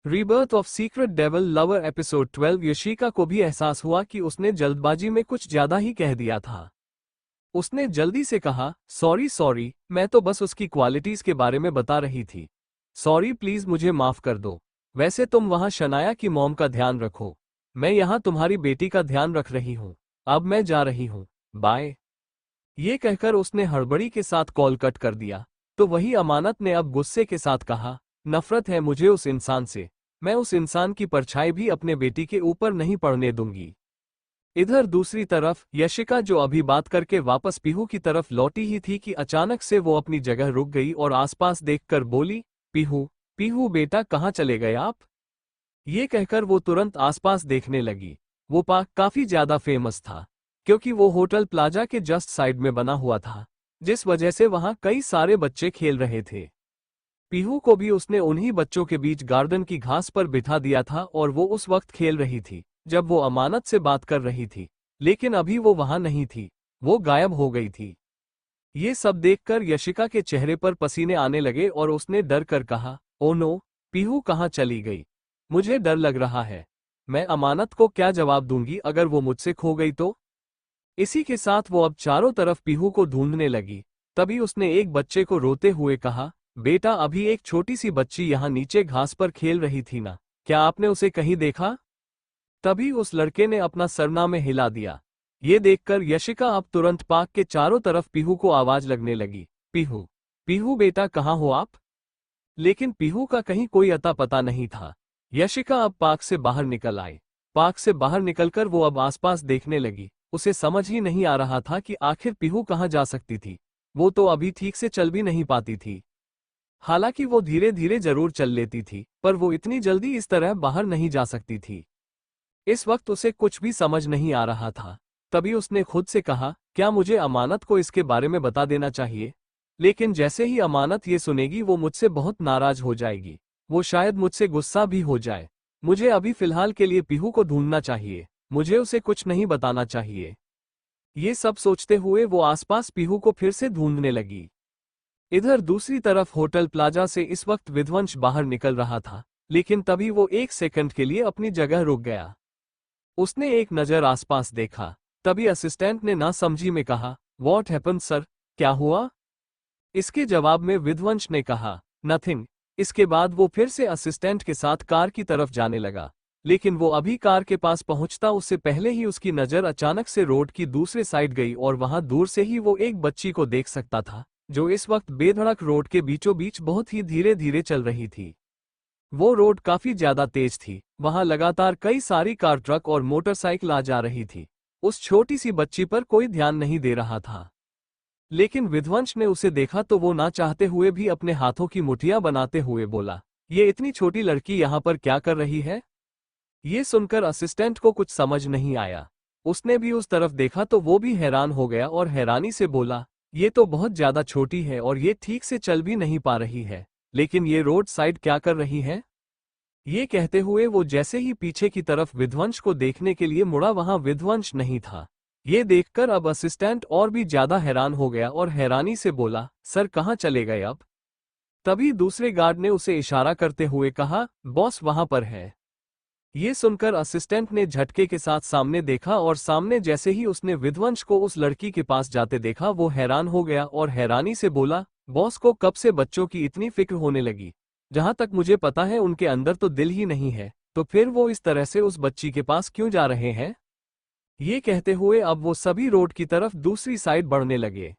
Rebirth of secret devil lover episode 12। Yashika को भी एहसास हुआ कि उसने जल्दबाजी में कुछ ज्यादा ही कह दिया था। उसने जल्दी से कहा, सॉरी, मैं तो बस उसकी क्वालिटीज के बारे में बता रही थी। सॉरी, प्लीज मुझे माफ कर दो। वैसे तुम वहां शनाया की मॉम का ध्यान रखो। मैं यहाँ तुम्हारी बेटी का ध्यान रख रही हूँ। अब मैं जा रही हूँ, बाय। ये कहकर उसने हड़बड़ी के साथ कॉल कट कर दिया। तो वही अमानत ने अब गुस्से के साथ कहा, नफरत है मुझे उस इंसान से। मैं उस इंसान की परछाई भी अपने बेटी के ऊपर नहीं पड़ने दूंगी। इधर दूसरी तरफ यशिका जो अभी बात करके वापस पीहू की तरफ लौटी ही थी कि अचानक से वो अपनी जगह रुक गई और आसपास देखकर बोली, पीहू, पीहू बेटा कहाँ चले गए आप? ये कहकर वो तुरंत आसपास देखने लगी। वो पार्क काफी ज्यादा फेमस था, क्योंकि वो होटल प्लाजा के जस्ट साइड में बना हुआ था, जिस वजह से वहां कई सारे बच्चे खेल रहे थे। पीहू को भी उसने उन्हीं बच्चों के बीच गार्डन की घास पर बिठा दिया था और वो उस वक्त खेल रही थी जब वो अमानत से बात कर रही थी, लेकिन अभी वो वहां नहीं थी, वो गायब हो गई थी। ये सब देखकर यशिका के चेहरे पर पसीने आने लगे और उसने डर कर कहा, ओ नो, पीहू कहाँ चली गई? मुझे डर लग रहा है। मैं अमानत को क्या जवाब दूंगी अगर वो मुझसे खो गई तो? इसी के साथ वो अब चारों तरफ पीहू को ढूंढने लगी। तभी उसने एक बच्चे को रोते हुए कहा, बेटा अभी एक छोटी सी बच्ची यहाँ नीचे घास पर खेल रही थी ना, क्या आपने उसे कहीं देखा? तभी उस लड़के ने अपना सरना में हिला दिया। ये देखकर यशिका अब तुरंत पार्क के चारों तरफ पीहू को आवाज लगने लगी, पीहू, पीहू बेटा कहाँ हो आप? लेकिन पीहू का कहीं कोई अता पता नहीं था। यशिका अब पार्क से बाहर निकल आई। पार्क से बाहर निकलकर वो अब आसपास देखने लगी। उसे समझ ही नहीं आ रहा था कि आखिर पीहू कहाँ जा सकती थी। वो तो अभी ठीक से चल भी नहीं पाती थी। हालांकि वो धीरे धीरे जरूर चल लेती थी, पर वो इतनी जल्दी इस तरह बाहर नहीं जा सकती थी। इस वक्त उसे कुछ भी समझ नहीं आ रहा था। तभी उसने खुद से कहा, क्या मुझे अमानत को इसके बारे में बता देना चाहिए? लेकिन जैसे ही अमानत ये सुनेगी वो मुझसे बहुत नाराज हो जाएगी। वो शायद मुझसे गुस्सा भी हो जाए। मुझे अभी फिलहाल के लिए पीहू को ढूंढना चाहिए। मुझे उसे कुछ नहीं बताना चाहिए। ये सब सोचते हुए वो आसपास पीहू को फिर से ढूंढने लगी। इधर दूसरी तरफ होटल प्लाजा से इस वक्त विध्वंस बाहर निकल रहा था, लेकिन तभी वो एक सेकंड के लिए अपनी जगह रुक गया। उसने एक नजर आसपास देखा। तभी असिस्टेंट ने नासमझी में कहा, व्हाट हैपेंड सर? क्या हुआ? इसके जवाब में विध्वंस ने कहा, नथिंग। इसके बाद वो फिर से असिस्टेंट के साथ कार की तरफ जाने लगा, लेकिन वो अभी कार के पास पहुंचता उससे पहले ही उसकी नजर अचानक से रोड की दूसरे साइड गई और वहां दूर से ही वो एक बच्ची को देख सकता था, जो इस वक्त बेधड़क रोड के बीचों बीच बहुत ही धीरे धीरे चल रही थी। वो रोड काफी ज्यादा तेज थी। वहां लगातार कई सारी कार, ट्रक और मोटरसाइकिल आ जा रही थी। उस छोटी सी बच्ची पर कोई ध्यान नहीं दे रहा था। लेकिन विध्वंस ने उसे देखा तो वो ना चाहते हुए भी अपने हाथों की मुठियां बनाते हुए बोला, ये इतनी छोटी लड़की यहाँ पर क्या कर रही है? ये सुनकर असिस्टेंट को कुछ समझ नहीं आया। उसने भी उस तरफ देखा तो वो भी हैरान हो गया और हैरानी से बोला, ये तो बहुत ज्यादा छोटी है और ये ठीक से चल भी नहीं पा रही है, लेकिन ये रोड साइड क्या कर रही है? ये कहते हुए वो जैसे ही पीछे की तरफ विध्वंस को देखने के लिए मुड़ा, वहां विध्वंस नहीं था। ये देखकर अब असिस्टेंट और भी ज्यादा हैरान हो गया और हैरानी से बोला, सर कहाँ चले गए अब? तभी दूसरे गार्ड ने उसे इशारा करते हुए कहा, बॉस वहां पर है। ये सुनकर असिस्टेंट ने झटके के साथ सामने देखा और सामने जैसे ही उसने विध्वंस को उस लड़की के पास जाते देखा वो हैरान हो गया और हैरानी से बोला, बॉस को कब से बच्चों की इतनी फिक्र होने लगी? जहां तक मुझे पता है उनके अंदर तो दिल ही नहीं है, तो फिर वो इस तरह से उस बच्ची के पास क्यों जा रहे हैं? ये कहते हुए अब वो सभी रोड की तरफ दूसरी साइड बढ़ने लगे।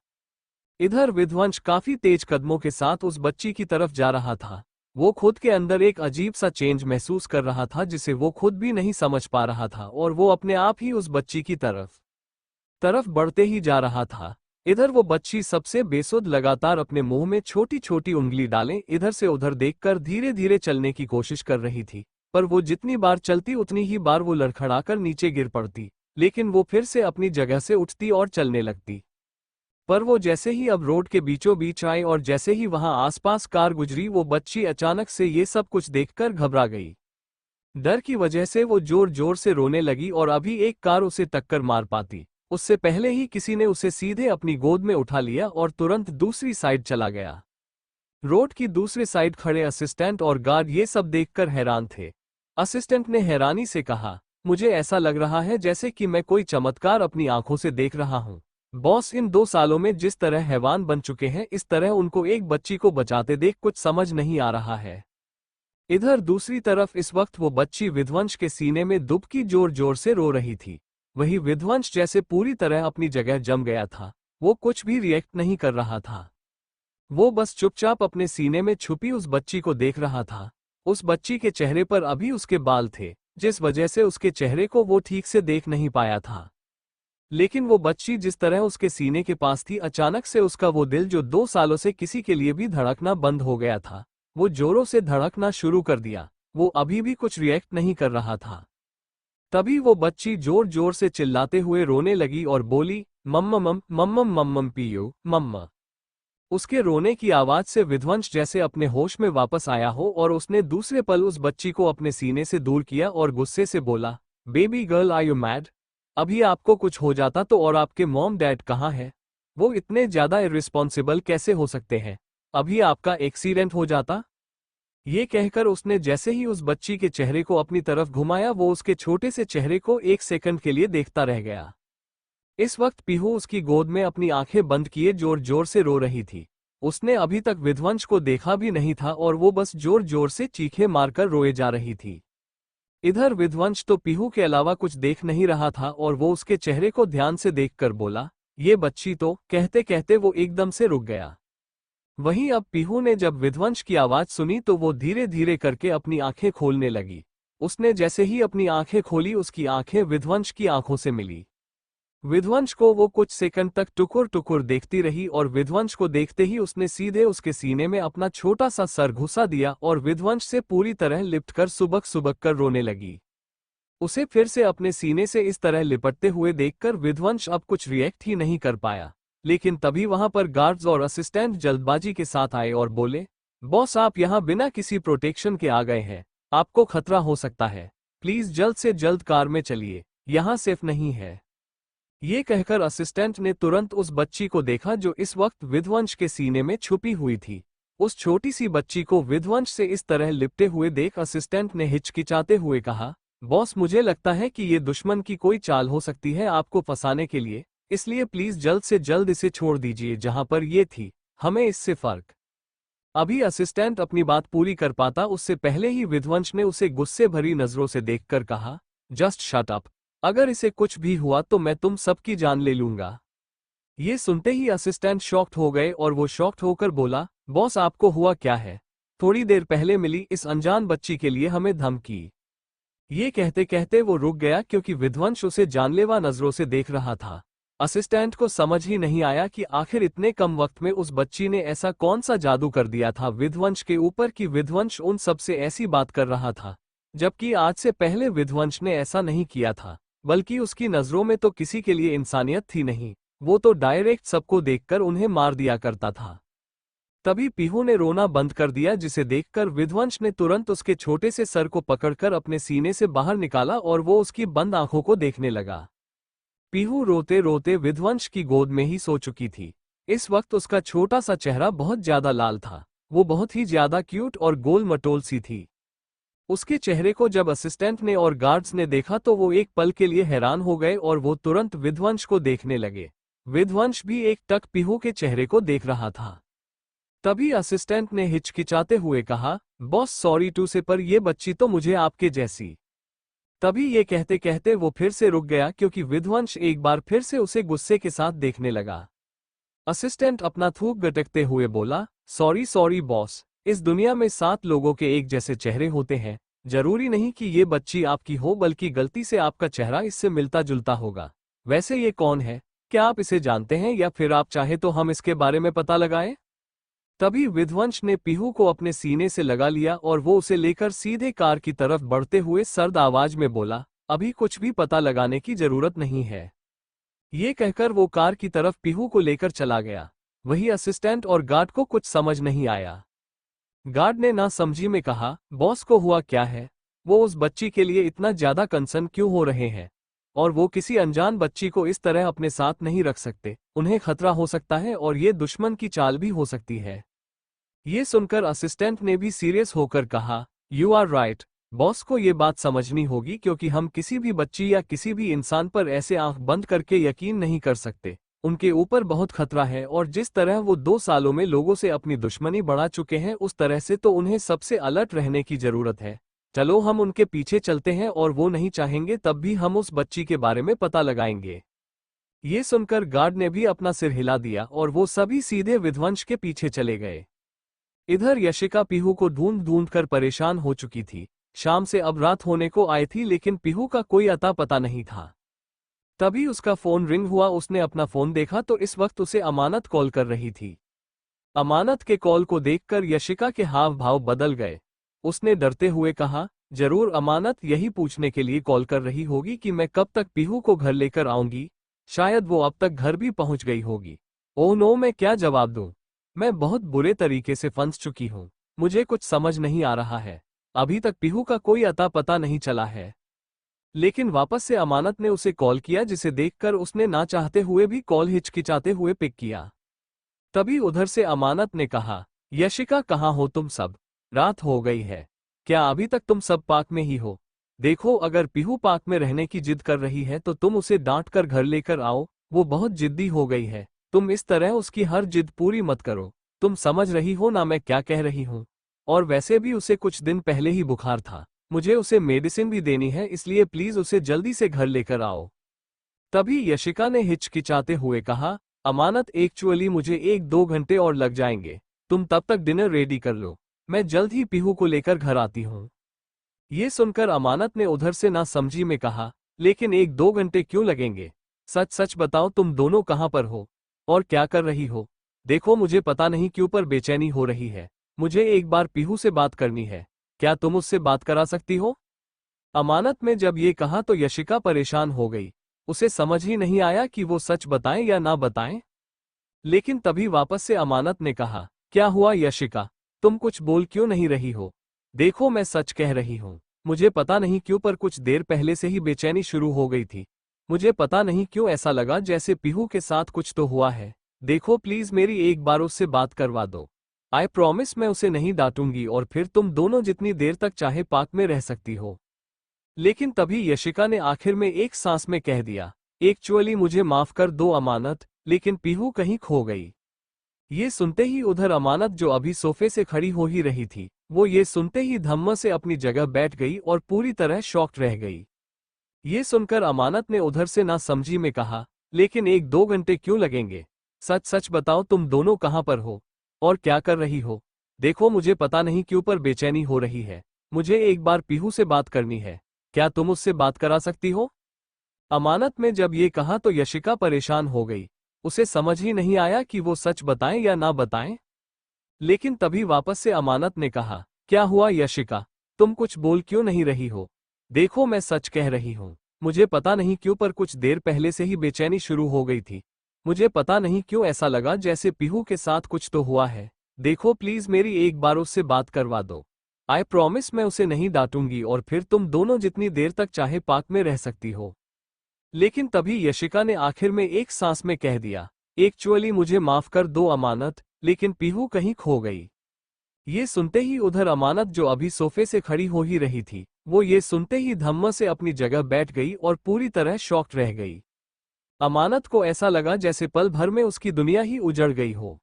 इधर विध्वंस काफी तेज कदमों के साथ उस बच्ची की तरफ जा रहा था। वो खुद के अंदर एक अजीब सा चेंज महसूस कर रहा था जिसे वो खुद भी नहीं समझ पा रहा था और वो अपने आप ही उस बच्ची की तरफ बढ़ते ही जा रहा था। इधर वो बच्ची सबसे बेसुध लगातार अपने मुंह में छोटी छोटी उंगली डालें इधर से उधर देखकर धीरे धीरे चलने की कोशिश कर रही थी, पर वो जितनी बार चलती उतनी ही बार वो लड़खड़ाकर नीचे गिर पड़ती, लेकिन वो फिर से अपनी जगह से उठती और चलने लगती। पर वो जैसे ही अब रोड के बीचों बीच आई और जैसे ही वहां आसपास कार गुजरी, वो बच्ची अचानक से ये सब कुछ देखकर घबरा गई। डर की वजह से वो जोर जोर से रोने लगी और अभी एक कार उसे टक्कर मार पाती, उससे पहले ही किसी ने उसे सीधे अपनी गोद में उठा लिया और तुरंत दूसरी साइड चला गया। रोड की दूसरी साइड खड़े असिस्टेंट और गार्ड ये सब देखकर हैरान थे। असिस्टेंट ने हैरानी से कहा, मुझे ऐसा लग रहा है जैसे कि मैं कोई चमत्कार अपनी आंखों से देख रहा हूं। बॉस, इन 2 सालों में जिस तरह हैवान बन चुके हैं, इस तरह उनको एक बच्ची को बचाते देख कुछ समझ नहीं आ रहा है। इधर दूसरी तरफ इस वक्त वो बच्ची विध्वंस के सीने में दुबकी जोर जोर से रो रही थी। वही विध्वंस जैसे पूरी तरह अपनी जगह जम गया था। वो कुछ भी रिएक्ट नहीं कर रहा था। वो बस चुपचाप अपने सीने में छुपी उस बच्ची को देख रहा था। उस बच्ची के चेहरे पर अभी उसके बाल थे, जिस वजह से उसके चेहरे को वो ठीक से देख नहीं पाया था। लेकिन वो बच्ची जिस तरह उसके सीने के पास थी, अचानक से उसका वो दिल जो 2 सालों से किसी के लिए भी धड़कना बंद हो गया था, वो जोरों से धड़कना शुरू कर दिया। वो अभी भी कुछ रिएक्ट नहीं कर रहा था। तभी वो बच्ची जोर जोर से चिल्लाते हुए रोने लगी और बोली, मम्मा मम मम्मम मम्मम पियो मम्मा। उसके रोने की आवाज से विध्वंस जैसे अपने होश में वापस आया हो और उसने दूसरे पल उस बच्ची को अपने सीने से दूर किया और गुस्से से बोला, baby girl, are you mad? अभी आपको कुछ हो जाता तो और आपके मॉम डैड कहाँ है? वो इतने ज्यादा इर्रिस्पॉन्सिबल कैसे हो सकते हैं? अभी आपका एक्सीडेंट हो जाता। ये कहकर उसने जैसे ही उस बच्ची के चेहरे को अपनी तरफ घुमाया, वो उसके छोटे से चेहरे को 1 सेकंड के लिए देखता रह गया। इस वक्त पीहू उसकी गोद में अपनी आंखें बंद किए जोर जोर से रो रही थी। उसने अभी तक विध्वंस को देखा भी नहीं था और वो बस जोर जोर से चीखें मारकर रोए जा रही थी। इधर विध्वंस तो पीहू के अलावा कुछ देख नहीं रहा था और वो उसके चेहरे को ध्यान से देखकर बोला, ये बच्ची तो, कहते कहते वो एकदम से रुक गया। वहीं अब पीहू ने जब विध्वंस की आवाज सुनी तो वो धीरे धीरे करके अपनी आंखें खोलने लगी। उसने जैसे ही अपनी आंखें खोली, उसकी आंखें विध्वंस की आंखों से मिली। विध्वंस को वो कुछ सेकंड तक टुकुर टुकुर देखती रही और विध्वंस को देखते ही उसने सीधे उसके सीने में अपना छोटा सा सर घुसा दिया और विध्वंस से पूरी तरह लिपट कर सुबक सुबक कर रोने लगी। उसे फिर से अपने सीने से इस तरह लिपटते हुए देखकर विध्वंस अब कुछ रिएक्ट ही नहीं कर पाया। लेकिन तभी वहां पर गार्ड्स और असिस्टेंट जल्दबाजी के साथ आए और बोले, बॉस, आप यहां बिना किसी प्रोटेक्शन के आ गए हैं, आपको खतरा हो सकता है, प्लीज जल्द से जल्द कार में चलिए, यहां सेफ नहीं है। ये कहकर असिस्टेंट ने तुरंत उस बच्ची को देखा जो इस वक्त विध्वंस के सीने में छुपी हुई थी। उस छोटी सी बच्ची को विध्वंस से इस तरह लिपटे हुए देख असिस्टेंट ने हिचकिचाते हुए कहा, बॉस, मुझे लगता है कि ये दुश्मन की कोई चाल हो सकती है आपको फंसाने के लिए, इसलिए प्लीज जल्द से जल्द इसे छोड़ दीजिए जहां पर ये थी, हमें इससे फर्क। अभी असिस्टेंट अपनी बात पूरी कर पाता उससे पहले ही विध्वंस ने उसे गुस्से भरी नजरों से देखकर कहा, जस्ट शट अप, अगर इसे कुछ भी हुआ तो मैं तुम सबकी जान ले लूंगा। ये सुनते ही असिस्टेंट शॉक्ड हो गए और वो शॉक्ड होकर बोला, बॉस, आपको हुआ क्या है? थोड़ी देर पहले मिली इस अनजान बच्ची के लिए हमें धमकी। ये कहते कहते वो रुक गया क्योंकि विध्वंस उसे जानलेवा नजरों से देख रहा था। असिस्टेंट को समझ ही नहीं आया कि आखिर इतने कम वक्त में उस बच्ची ने ऐसा कौन सा जादू कर दिया था विध्वंस के ऊपर कि विध्वंस उन सबसे ऐसी बात कर रहा था, जबकि आज से पहले विध्वंस ने ऐसा नहीं किया था, बल्कि उसकी नजरों में तो किसी के लिए इंसानियत थी नहीं, वो तो डायरेक्ट सबको देखकर उन्हें मार दिया करता था। तभी पीहू ने रोना बंद कर दिया, जिसे देखकर विध्वंस ने तुरंत उसके छोटे से सर को पकड़कर अपने सीने से बाहर निकाला और वो उसकी बंद आंखों को देखने लगा। पीहू रोते रोते विध्वंस की गोद में ही सो चुकी थी। इस वक्त उसका छोटा सा चेहरा बहुत ज्यादा लाल था, वो बहुत ही ज्यादा क्यूट और गोल मटोल सी थी। उसके चेहरे को जब असिस्टेंट ने और गार्ड्स ने देखा तो वो एक पल के लिए हैरान हो गए और वो तुरंत विध्वंस को देखने लगे। विध्वंस भी एक टक पीहू के चेहरे को देख रहा था। तभी असिस्टेंट ने हिचकिचाते हुए कहा, बॉस, सॉरी टू से, पर ये बच्ची तो मुझे आपके जैसी। तभी ये कहते कहते वो फिर से रुक गया क्योंकि विध्वंस एक बार फिर से उसे गुस्से के साथ देखने लगा। असिस्टेंट अपना थूक गटकते हुए बोला, सॉरी सॉरी बॉस, इस दुनिया में 7 लोगों के एक जैसे चेहरे होते हैं, जरूरी नहीं कि ये बच्ची आपकी हो, बल्कि गलती से आपका चेहरा इससे मिलता जुलता होगा। वैसे ये कौन है, क्या आप इसे जानते हैं, या फिर आप चाहे तो हम इसके बारे में पता लगाएं? तभी विध्वंस ने पीहू को अपने सीने से लगा लिया और वो उसे लेकर सीधे कार की तरफ बढ़ते हुए सर्द आवाज में बोला, अभी कुछ भी पता लगाने की जरूरत नहीं है। ये कहकर वो कार की तरफ पीहू को लेकर चला गया। वही असिस्टेंट और गार्ड को कुछ समझ नहीं आया। गार्ड ने ना समझी में कहा, बॉस को हुआ क्या है, वो उस बच्ची के लिए इतना ज्यादा कंसर्न क्यों हो रहे हैं, और वो किसी अनजान बच्ची को इस तरह अपने साथ नहीं रख सकते, उन्हें खतरा हो सकता है और ये दुश्मन की चाल भी हो सकती है। ये सुनकर असिस्टेंट ने भी सीरियस होकर कहा, यू आर राइट। बॉस को ये बात समझनी होगी क्योंकि हम किसी भी बच्ची या किसी भी इंसान पर ऐसे आंख बंद करके यकीन नहीं कर सकते। उनके ऊपर बहुत खतरा है और जिस तरह वो 2 सालों में लोगों से अपनी दुश्मनी बढ़ा चुके हैं उस तरह से तो उन्हें सबसे अलर्ट रहने की जरूरत है। चलो हम उनके पीछे चलते हैं और वो नहीं चाहेंगे तब भी हम उस बच्ची के बारे में पता लगाएंगे। ये सुनकर गार्ड ने भी अपना सिर हिला दिया और वो सभी सीधे विध्वंस के पीछे चले गए। इधर यशिका पीहू को ढूंढ ढूंढ कर परेशान हो चुकी थी। शाम से अब रात होने को आई थी लेकिन पीहू का कोई अता पता नहीं था। तभी उसका फोन रिंग हुआ। उसने अपना फोन देखा तो इस वक्त उसे अमानत कॉल कर रही थी। अमानत के कॉल को देखकर यशिका के हाव भाव बदल गए। उसने डरते हुए कहा, जरूर अमानत यही पूछने के लिए कॉल कर रही होगी कि मैं कब तक पीहू को घर लेकर आऊंगी। शायद वो अब तक घर भी पहुंच गई होगी। ओह नो, मैं क्या जवाब दूं? मैं बहुत बुरे तरीके से फंस चुकी हूं। मुझे कुछ समझ नहीं आ रहा है। अभी तक पीहू का कोई अता पता नहीं चला है। लेकिन वापस से अमानत ने उसे कॉल किया जिसे देखकर उसने ना चाहते हुए भी कॉल हिचकिचाते हुए पिक किया। तभी उधर से अमानत ने कहा, यशिका कहाँ हो तुम सब? रात हो गई है। क्या अभी तक तुम सब पार्क में ही हो? देखो, अगर पीहू पार्क में रहने की जिद कर रही है तो तुम उसे डांट कर घर लेकर आओ। वो बहुत जिद्दी हो गई है। तुम इस तरह उसकी हर जिद पूरी मत करो। तुम समझ रही हो ना मैं क्या कह रही हूँ? और वैसे भी उसे कुछ दिन पहले ही बुखार था। मुझे उसे मेडिसिन भी देनी है, इसलिए प्लीज उसे जल्दी से घर लेकर आओ। तभी यशिका ने हिचकिचाते हुए कहा, अमानत एक्चुअली मुझे 1-2 घंटे और लग जाएंगे। तुम तब तक डिनर रेडी कर लो। मैं जल्द ही पीहू को लेकर घर आती हूँ। ये सुनकर अमानत ने उधर से ना समझी में कहा, लेकिन 1-2 घंटे क्यों लगेंगे? सच सच बताओ तुम दोनों कहाँ पर हो और क्या कर रही हो? देखो, मुझे पता नहीं क्यों पर बेचैनी हो रही है। मुझे एक बार पीहू से बात करनी है। क्या तुम उससे बात करा सकती हो? अमानत में जब ये कहा तो यशिका परेशान हो गई। उसे समझ ही नहीं आया कि वो सच बताएं या ना बताएं। लेकिन तभी वापस से अमानत ने कहा, क्या हुआ यशिका? तुम कुछ बोल क्यों नहीं रही हो? देखो, मैं सच कह रही हूँ। मुझे पता नहीं क्यों पर कुछ देर पहले से ही बेचैनी शुरू हो गई थी। मुझे पता नहीं क्यों ऐसा लगा जैसे पीहू के साथ कुछ तो हुआ है। देखो प्लीज मेरी एक बार उससे बात करवा दो। आई प्रॉमिस मैं उसे नहीं डांटूंगी और फिर तुम दोनों जितनी देर तक चाहे पार्क में रह सकती हो। लेकिन तभी यशिका ने आखिर में एक सांस में कह दिया, एक्चुअली मुझे माफ कर दो अमानत, लेकिन पीहू कहीं खो गई। ये सुनते ही उधर अमानत जो अभी सोफे से खड़ी हो ही रही थी, वो ये सुनते ही धम्म से अपनी जगह बैठ गई और पूरी तरह शॉक्ड रह गई। ये सुनकर अमानत ने उधर से ना समझी में कहा, लेकिन 1-2 घंटे क्यों लगेंगे? सच सच बताओ तुम दोनों कहाँ पर हो और क्या कर रही हो? देखो, मुझे पता नहीं क्यों पर बेचैनी हो रही है। मुझे एक बार पीहू से बात करनी है। क्या तुम उससे बात करा सकती हो? अमानत में जब ये कहा तो यशिका परेशान हो गई। उसे समझ ही नहीं आया कि वो सच बताएं या ना बताएं। लेकिन तभी वापस से अमानत ने कहा, क्या हुआ यशिका? तुम कुछ बोल क्यों नहीं रही हो? देखो, मैं सच कह रही हूँ। मुझे पता नहीं क्यों पर कुछ देर पहले से ही बेचैनी शुरू हो गई थी। मुझे पता नहीं क्यों ऐसा लगा जैसे पीहू के साथ कुछ तो हुआ है। देखो प्लीज मेरी एक बार उससे बात करवा दो। आई प्रॉमिस मैं उसे नहीं डांटूंगी और फिर तुम दोनों जितनी देर तक चाहे पार्क में रह सकती हो। लेकिन तभी यशिका ने आखिर में एक सांस में कह दिया, एक्चुअली मुझे माफ कर दो अमानत, लेकिन पीहू कहीं खो गई। ये सुनते ही उधर अमानत जो अभी सोफे से खड़ी हो ही रही थी, वो ये सुनते ही धम्म से अपनी जगह बैठ गई और पूरी तरह शॉक्ड रह गई। अमानत को ऐसा लगा जैसे पल भर में उसकी दुनिया ही उजड़ गई हो।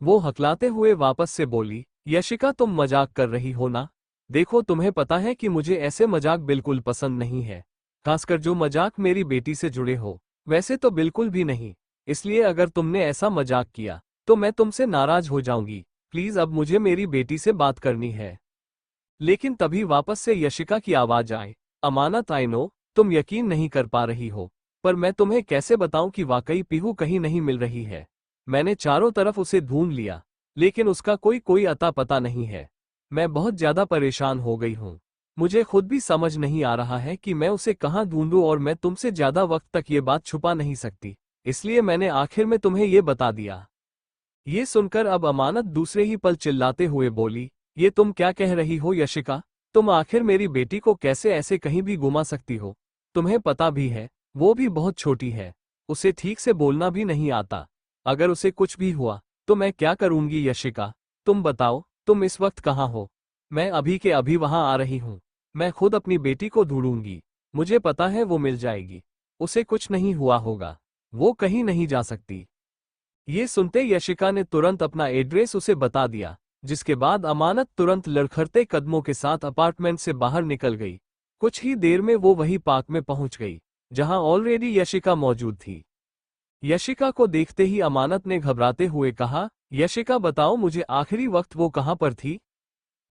वो हकलाते हुए वापस से बोली, यशिका तुम मजाक कर रही हो ना? देखो, तुम्हें पता है कि मुझे ऐसे मजाक बिल्कुल पसंद नहीं है, खासकर जो मजाक मेरी बेटी से जुड़े हो। वैसे तो बिल्कुल भी नहीं। इसलिए अगर तुमने ऐसा मजाक किया तो मैं तुमसे नाराज हो जाऊंगी। प्लीज अब मुझे मेरी बेटी से बात करनी है। लेकिन तभी वापस से यशिका की आवाज आए, अमानत आई नो तुम यकीन नहीं कर पा रही हो, पर मैं तुम्हें कैसे बताऊं कि वाकई पीहू कहीं नहीं मिल रही है। मैंने चारों तरफ उसे ढूंढ लिया, लेकिन उसका कोई अता पता नहीं है। मैं बहुत ज्यादा परेशान हो गई हूँ। मुझे खुद भी समझ नहीं आ रहा है कि मैं उसे कहाँ ढूंढूं और मैं तुमसे ज्यादा वक्त तक ये बात छुपा नहीं सकती, इसलिए मैंने आखिर में तुम्हें ये बता दिया। ये सुनकर अब अमानत दूसरे ही पल चिल्लाते हुए बोली, ये तुम क्या कह रही हो यशिका? तुम आखिर मेरी बेटी को कैसे ऐसे कहीं भी गुमा सकती हो? तुम्हें पता भी है वो भी बहुत छोटी है, उसे ठीक से बोलना भी नहीं आता। अगर उसे कुछ भी हुआ तो मैं क्या करूंगी यशिका? तुम बताओ, तुम इस वक्त कहाँ हो? मैं अभी के अभी वहां आ रही हूँ। मैं खुद अपनी बेटी को ढूंढूंगी। मुझे पता है वो मिल जाएगी। उसे कुछ नहीं हुआ होगा। वो कहीं नहीं जा सकती। ये सुनते यशिका ने तुरंत अपना एड्रेस उसे बता दिया, जिसके बाद अमानत तुरंत लड़खड़ते कदमों के साथ अपार्टमेंट से बाहर निकल गई। कुछ ही देर में वो वही पार्क में पहुंच गई, जहां ऑलरेडी यशिका मौजूद थी। यशिका को देखते ही अमानत ने घबराते हुए कहा, यशिका बताओ मुझे आखिरी वक्त वो कहां पर थी?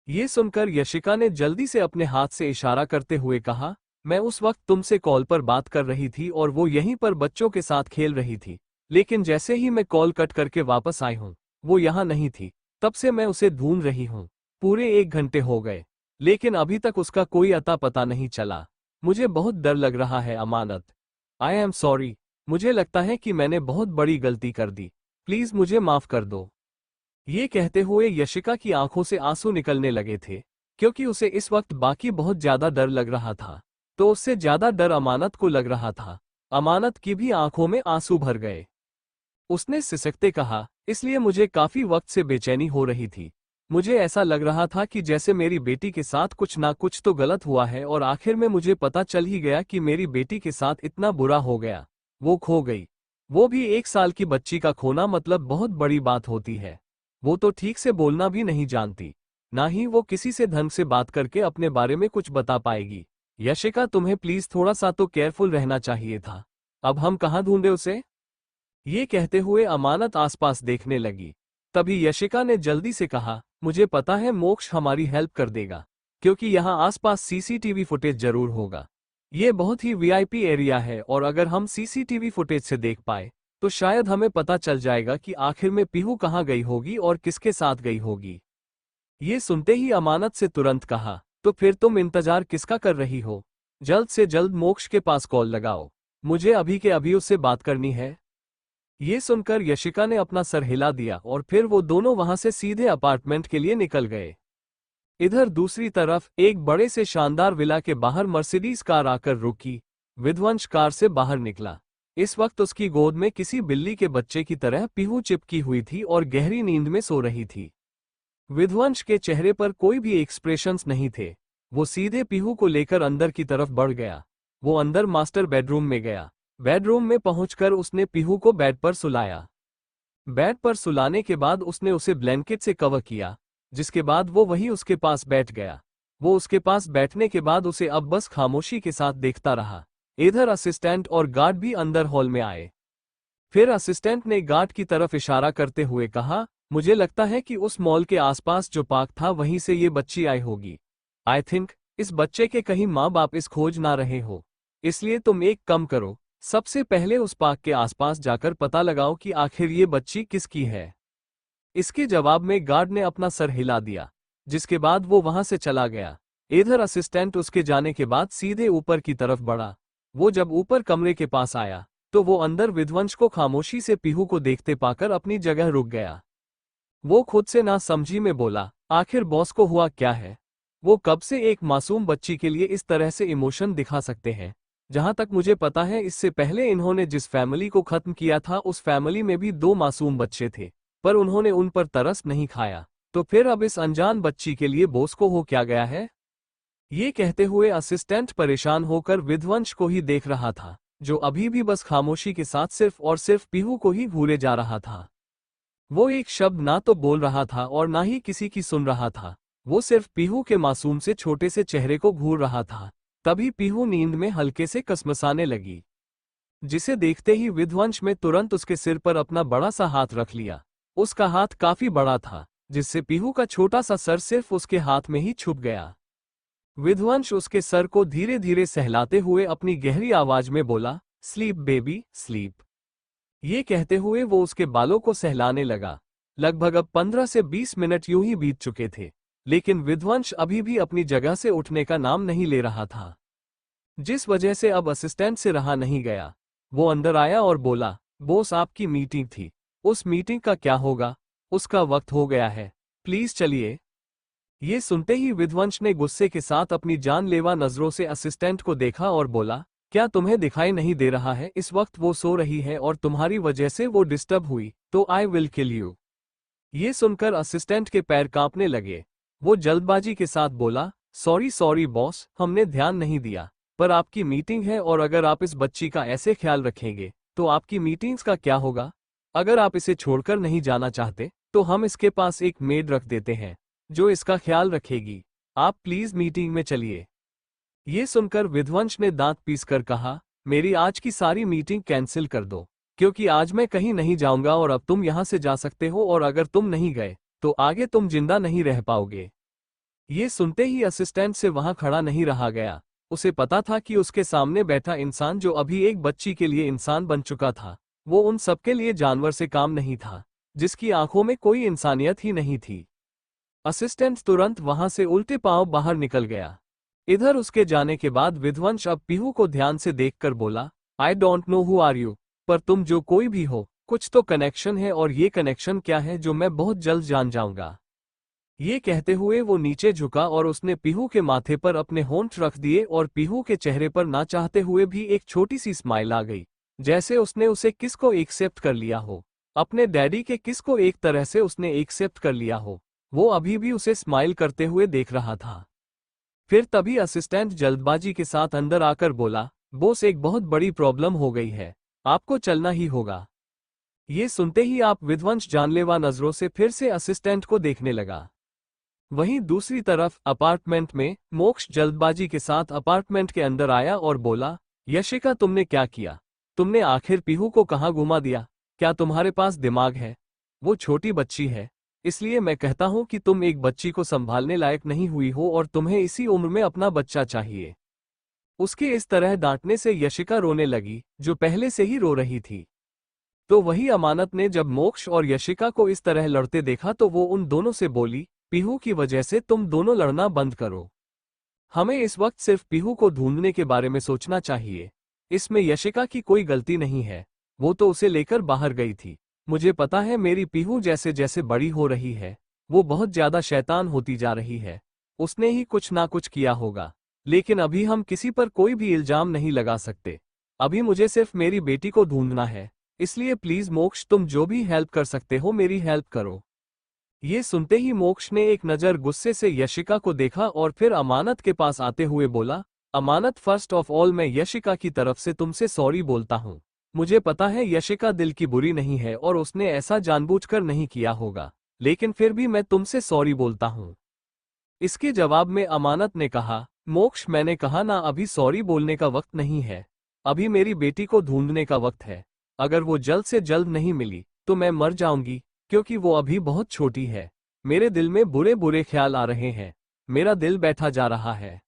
ये सुनकर यशिका ने जल्दी से अपने हाथ से इशारा करते हुए कहा, मैं उस वक्त तुमसे कॉल पर बात कर रही थी और वो यहीं पर बच्चों के साथ खेल रही थी। लेकिन जैसे ही मैं कॉल कट करके वापस आई हूं, वो यहाँ नहीं थी। तब से मैं उसे ढूंढ रही हूँ। पूरे 1 घंटे हो गए, लेकिन अभी तक उसका कोई अता पता नहीं चला। मुझे बहुत डर लग रहा है अमानत। I am sorry. मुझे लगता है कि मैंने बहुत बड़ी गलती कर दी। प्लीज मुझे माफ कर दो। ये कहते हुए यशिका की आंखों से आंसू निकलने लगे थे, क्योंकि उसे इस वक्त बाकी बहुत ज्यादा डर लग रहा था। तो उससे ज्यादा डर अमानत को लग रहा था। अमानत की भी आंखों में आंसू भर गए। उसने सिसकते कहा, इसलिए मुझे काफी वक्त से बेचैनी हो रही थी। मुझे ऐसा लग रहा था कि जैसे मेरी बेटी के साथ कुछ ना कुछ तो गलत हुआ है, और आखिर में मुझे पता चल ही गया कि मेरी बेटी के साथ इतना बुरा हो गया। वो खो गई। वो भी 1 साल की बच्ची का खोना मतलब बहुत बड़ी बात होती है। वो तो ठीक से बोलना भी नहीं जानती, ना ही वो किसी से ढंग से बात करके अपने बारे में कुछ बता पाएगी। यशिका तुम्हें प्लीज थोड़ा सा तो केयरफुल रहना चाहिए था। अब हम कहाँ ढूंढे उसे? ये कहते हुए अमानत आसपास देखने लगी। तभी यशिका ने जल्दी से कहा, मुझे पता है मोक्ष हमारी हेल्प कर देगा, क्योंकि यहाँ आसपास सीसीटीवी फुटेज जरूर होगा। ये बहुत ही वीआईपी एरिया है, और अगर हम सीसीटीवी फुटेज से देख पाए तो शायद हमें पता चल जाएगा कि आखिर में पीहू कहाँ गई होगी और किसके साथ गई होगी। ये सुनते ही अमानत से तुरंत कहा, तो फिर तुम इंतजार किसका कर रही हो? जल्द से जल्द मोक्ष के पास कॉल लगाओ। मुझे अभी के अभी उससे बात करनी है। ये सुनकर यशिका ने अपना सर हिला दिया और फिर वो दोनों वहां से सीधे अपार्टमेंट के लिए निकल गए। इधर दूसरी तरफ एक बड़े से शानदार विला के बाहर मर्सिडीज कार आकर रुकी। विध्वंस कार से बाहर निकला। इस वक्त उसकी गोद में किसी बिल्ली के बच्चे की तरह पीहू चिपकी हुई थी और गहरी नींद में सो रही थी। विध्वंस के चेहरे पर कोई भी एक्सप्रेशंस नहीं थे। वो सीधे पीहू को लेकर अंदर की तरफ बढ़ गया। वो अंदर मास्टर बेडरूम में गया। बेडरूम में पहुंचकर उसने पीहू को बेड पर सुलाया। बेड पर सुलाने के बाद उसने उसे ब्लैंकेट से कवर किया, जिसके बाद वो वही उसके पास बैठ गया। वो उसके पास बैठने के बाद उसे अब बस खामोशी के साथ देखता रहा। इधर असिस्टेंट और गार्ड भी अंदर हॉल में आए। फिर असिस्टेंट ने गार्ड की तरफ इशारा करते हुए कहा, मुझे लगता है कि उस मॉल के आसपास जो पार्क था वहीं से ये बच्ची आई होगी। आई थिंक इस बच्चे के कहीं माँ बाप इस खोज ना रहे हो। इसलिए तुम एक कम करो, सबसे पहले उस पार्क के आसपास जाकर पता लगाओ कि आखिर ये बच्ची किसकी है। इसके जवाब में गार्ड ने अपना सर हिला दिया, जिसके बाद वो वहां से चला गया। इधर असिस्टेंट उसके जाने के बाद सीधे ऊपर की तरफ बढ़ा। वो जब ऊपर कमरे के पास आया तो वो अंदर विध्वंस को खामोशी से पीहू को देखते पाकर अपनी जगह रुक गया। वो खुद से ना समझी में बोला, आखिर बॉस को हुआ क्या है? वो कब से एक मासूम बच्ची के लिए इस तरह से इमोशन दिखा सकते हैं? जहां तक मुझे पता है इससे पहले इन्होंने जिस फैमिली को खत्म किया था उस फैमिली में भी 2 मासूम बच्चे थे, पर उन्होंने उन पर तरस नहीं खाया। तो फिर अब इस अनजान बच्ची के लिए बॉस को हो क्या गया है? ये कहते हुए असिस्टेंट परेशान होकर विध्वंस को ही देख रहा था, जो अभी भी बस खामोशी के साथ सिर्फ और सिर्फ पीहू को ही घूरे जा रहा था। वो एक शब्द ना तो बोल रहा था और ना ही किसी की सुन रहा था। वो सिर्फ पीहू के मासूम से छोटे से चेहरे को घूर रहा था। तभी पीहू नींद में हल्के से कसमसाने लगी, जिसे देखते ही विध्वंस में तुरंत उसके सिर पर अपना बड़ा सा हाथ रख लिया। उसका हाथ काफी बड़ा था, जिससे पीहू का छोटा सा सर सिर्फ उसके हाथ में ही छुप गया। विध्वंस उसके सर को धीरे धीरे सहलाते हुए अपनी गहरी आवाज में बोला, स्लीप बेबी स्लीप। ये कहते हुए वो उसके बालों को सहलाने लगा। लगभग अब 15 से 20 मिनट यूं ही बीत चुके थे, लेकिन विध्वंस अभी भी अपनी जगह से उठने का नाम नहीं ले रहा था, जिस वजह से अब असिस्टेंट से रहा नहीं गया। वो अंदर आया और बोला, बॉस आपकी मीटिंग थी। उस मीटिंग का क्या होगा? उसका वक्त हो गया है, प्लीज चलिए। ये सुनते ही विध्वंस ने गुस्से के साथ अपनी जानलेवा नजरों से असिस्टेंट को देखा और बोला, क्या तुम्हें दिखाई नहीं दे रहा है इस वक्त वो सो रही है और तुम्हारी वजह से वो डिस्टर्ब हुई? तो आई विल किल यू। ये सुनकर असिस्टेंट के पैर कांपने लगे। वो जल्दबाजी के साथ बोला, सॉरी सॉरी बॉस, हमने ध्यान नहीं दिया। पर आपकी मीटिंग है और अगर आप इस बच्ची का ऐसे ख्याल रखेंगे तो आपकी मीटिंग्स का क्या होगा? अगर आप इसे छोड़कर नहीं जाना चाहते तो हम इसके पास एक मेड रख देते हैं जो इसका ख्याल रखेगी। आप प्लीज मीटिंग में चलिए। ये सुनकर विध्वंस ने दांत पीसकर कहा, मेरी आज की सारी मीटिंग कैंसिल कर दो, क्योंकि आज मैं कहीं नहीं जाऊंगा और अब तुम यहां से जा सकते हो और अगर तुम नहीं गए तो आगे तुम जिंदा नहीं रह पाओगे। ये सुनते ही असिस्टेंट से वहां खड़ा नहीं रहा गया। उसे पता था कि उसके सामने बैठा इंसान जो अभी एक बच्ची के लिए इंसान बन चुका था, वो उन सबके लिए जानवर से काम नहीं था, जिसकी आंखों में कोई इंसानियत ही नहीं थी। असिस्टेंट तुरंत वहां से उल्टे पांव बाहर निकल गया। इधर उसके जाने के बाद विध्वंस अब पीहू को ध्यान से देखकर बोला, I don't know who are you, पर तुम जो कोई भी हो, कुछ तो कनेक्शन है और ये कनेक्शन क्या है जो मैं बहुत जल्द जान जाऊंगा। ये कहते हुए वो नीचे झुका और उसने पीहू के माथे पर अपने होंठ रख दिए और पीहू के चेहरे पर ना चाहते हुए भी एक छोटी सी स्माइल आ गई, जैसे उसने उसे किसको एक्सेप्ट कर लिया हो। अपने डैडी के किसको एक तरह से उसने एक्सेप्ट कर लिया हो। वो अभी भी उसे स्माइल करते हुए देख रहा था। फिर तभी असिस्टेंट जल्दबाजी के साथ अंदर आकर बोला, बॉस एक बहुत बड़ी प्रॉब्लम हो गई है, आपको चलना ही होगा। ये सुनते ही आप विध्वंस जानलेवा नजरों से फिर से असिस्टेंट को देखने लगा। वहीं दूसरी तरफ अपार्टमेंट में मोक्ष जल्दबाजी के साथ अपार्टमेंट के अंदर आया और बोला, यशिका तुमने क्या किया? तुमने आखिर पीहू को कहाँ घुमा दिया? क्या तुम्हारे पास दिमाग है? वो छोटी बच्ची है, इसलिए मैं कहता हूं कि तुम एक बच्ची को संभालने लायक नहीं हुई हो और तुम्हें इसी उम्र में अपना बच्चा चाहिए। उसके इस तरह डांटने से यशिका रोने लगी, जो पहले से ही रो रही थी। तो वही अमानत ने जब मोक्ष और यशिका को इस तरह लड़ते देखा तो वो उन दोनों से बोली, पीहू की वजह से तुम दोनों लड़ना बंद करो। हमें इस वक्त सिर्फ पीहू को ढूंढने के बारे में सोचना चाहिए। इसमें यशिका की कोई गलती नहीं है, वो तो उसे लेकर बाहर गई थी। मुझे पता है मेरी पीहू जैसे जैसे बड़ी हो रही है वो बहुत ज्यादा शैतान होती जा रही है। उसने ही कुछ ना कुछ किया होगा, लेकिन अभी हम किसी पर कोई भी इल्जाम नहीं लगा सकते। अभी मुझे सिर्फ मेरी बेटी को ढूंढना है, इसलिए प्लीज मोक्ष तुम जो भी हेल्प कर सकते हो मेरी हेल्प करो। ये सुनते ही मोक्ष ने एक नज़र गुस्से से यशिका को देखा और फिर अमानत के पास आते हुए बोला, अमानत फर्स्ट ऑफ ऑल मैं यशिका की तरफ से तुमसे सॉरी बोलता हूँ। मुझे पता है यशिका दिल की बुरी नहीं है और उसने ऐसा जानबूझकर नहीं किया होगा, लेकिन फिर भी मैं तुमसे सॉरी बोलता हूँ। इसके जवाब में अमानत ने कहा, मोक्ष मैंने कहा ना अभी सॉरी बोलने का वक्त नहीं है, अभी मेरी बेटी को ढूंढने का वक्त है। अगर वो जल्द से जल्द नहीं मिली तो मैं मर जाऊंगी, क्योंकि वो अभी बहुत छोटी है। मेरे दिल में बुरे बुरे ख्याल आ रहे हैं, मेरा दिल बैठा जा रहा है।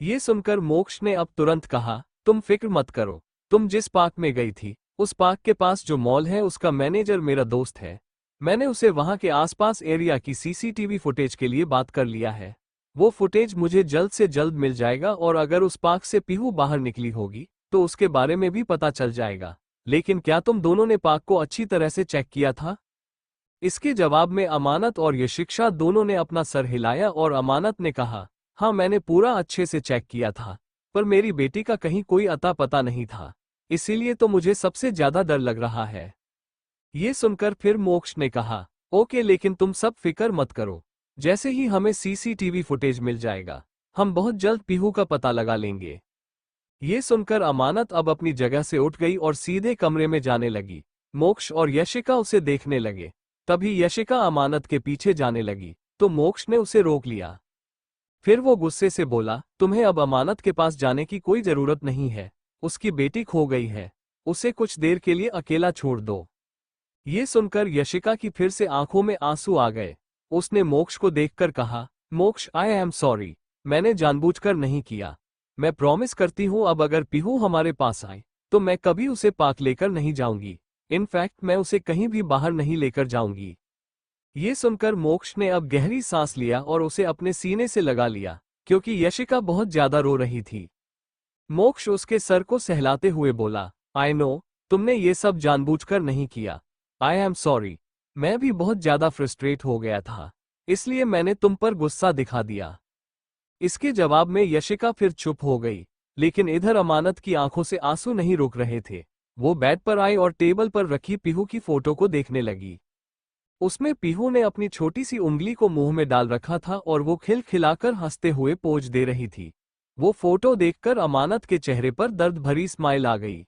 ये सुनकर मोक्ष ने अब तुरंत कहा, तुम फिक्र मत करो, तुम जिस पार्क में गई थी उस पार्क के पास जो मॉल है उसका मैनेजर मेरा दोस्त है। मैंने उसे वहां के आसपास एरिया की सीसीटीवी फुटेज के लिए बात कर लिया है। वो फुटेज मुझे जल्द से जल्द मिल जाएगा और अगर उस पार्क से पीहू बाहर निकली होगी तो उसके बारे में भी पता चल जाएगा। लेकिन क्या तुम दोनों ने पार्क को अच्छी तरह से चेक किया था? इसके जवाब में अमानत और यशिका दोनों ने अपना सर हिलाया और अमानत ने कहा, हाँ मैंने पूरा अच्छे से चेक किया था, पर मेरी बेटी का कहीं कोई अता पता नहीं था, इसीलिए तो मुझे सबसे ज्यादा डर लग रहा है। ये सुनकर फिर मोक्ष ने कहा, ओके लेकिन तुम सब फिक्र मत करो, जैसे ही हमें सीसीटीवी फुटेज मिल जाएगा हम बहुत जल्द पीहू का पता लगा लेंगे। ये सुनकर अमानत अब अपनी जगह से उठ गई और सीधे कमरे में जाने लगी। मोक्ष और यशिका उसे देखने लगे। तभी यशिका अमानत के पीछे जाने लगी तो मोक्ष ने उसे रोक लिया। फिर वो गुस्से से बोला, तुम्हें अब अमानत के पास जाने की कोई जरूरत नहीं है, उसकी बेटी खो गई है, उसे कुछ देर के लिए अकेला छोड़ दो। ये सुनकर यशिका की फिर से आंखों में आंसू आ गए। उसने मोक्ष को देखकर कहा, मोक्ष आई एम सॉरी, मैंने जानबूझकर नहीं किया। मैं प्रॉमिस करती हूँ अब अगर पीहू हमारे पास आए तो मैं कभी उसे पार्क लेकर नहीं जाऊंगी। इनफैक्ट मैं उसे कहीं भी बाहर नहीं लेकर जाऊंगी। ये सुनकर मोक्ष ने अब गहरी सांस लिया और उसे अपने सीने से लगा लिया, क्योंकि यशिका बहुत ज्यादा रो रही थी। मोक्ष उसके सर को सहलाते हुए बोला, आई नो, तुमने ये सब जानबूझकर नहीं किया। आई एम सॉरी, मैं भी बहुत ज्यादा फ्रस्ट्रेट हो गया था, इसलिए मैंने तुम पर गुस्सा दिखा दिया। इसके जवाब में यशिका फिर चुप हो गई, लेकिन इधर अमानत की आंखों से आंसू नहीं रुक रहे थे। वो बेड पर आई और टेबल पर रखी पीहू की फोटो को देखने लगी। उसमें पीहू ने अपनी छोटी सी उंगली को मुंह में डाल रखा था और वो खिलखिलाकर हंसते हुए पोज दे रही थी। वो फोटो देखकर अमानत के चेहरे पर दर्द भरी स्माइल आ गई।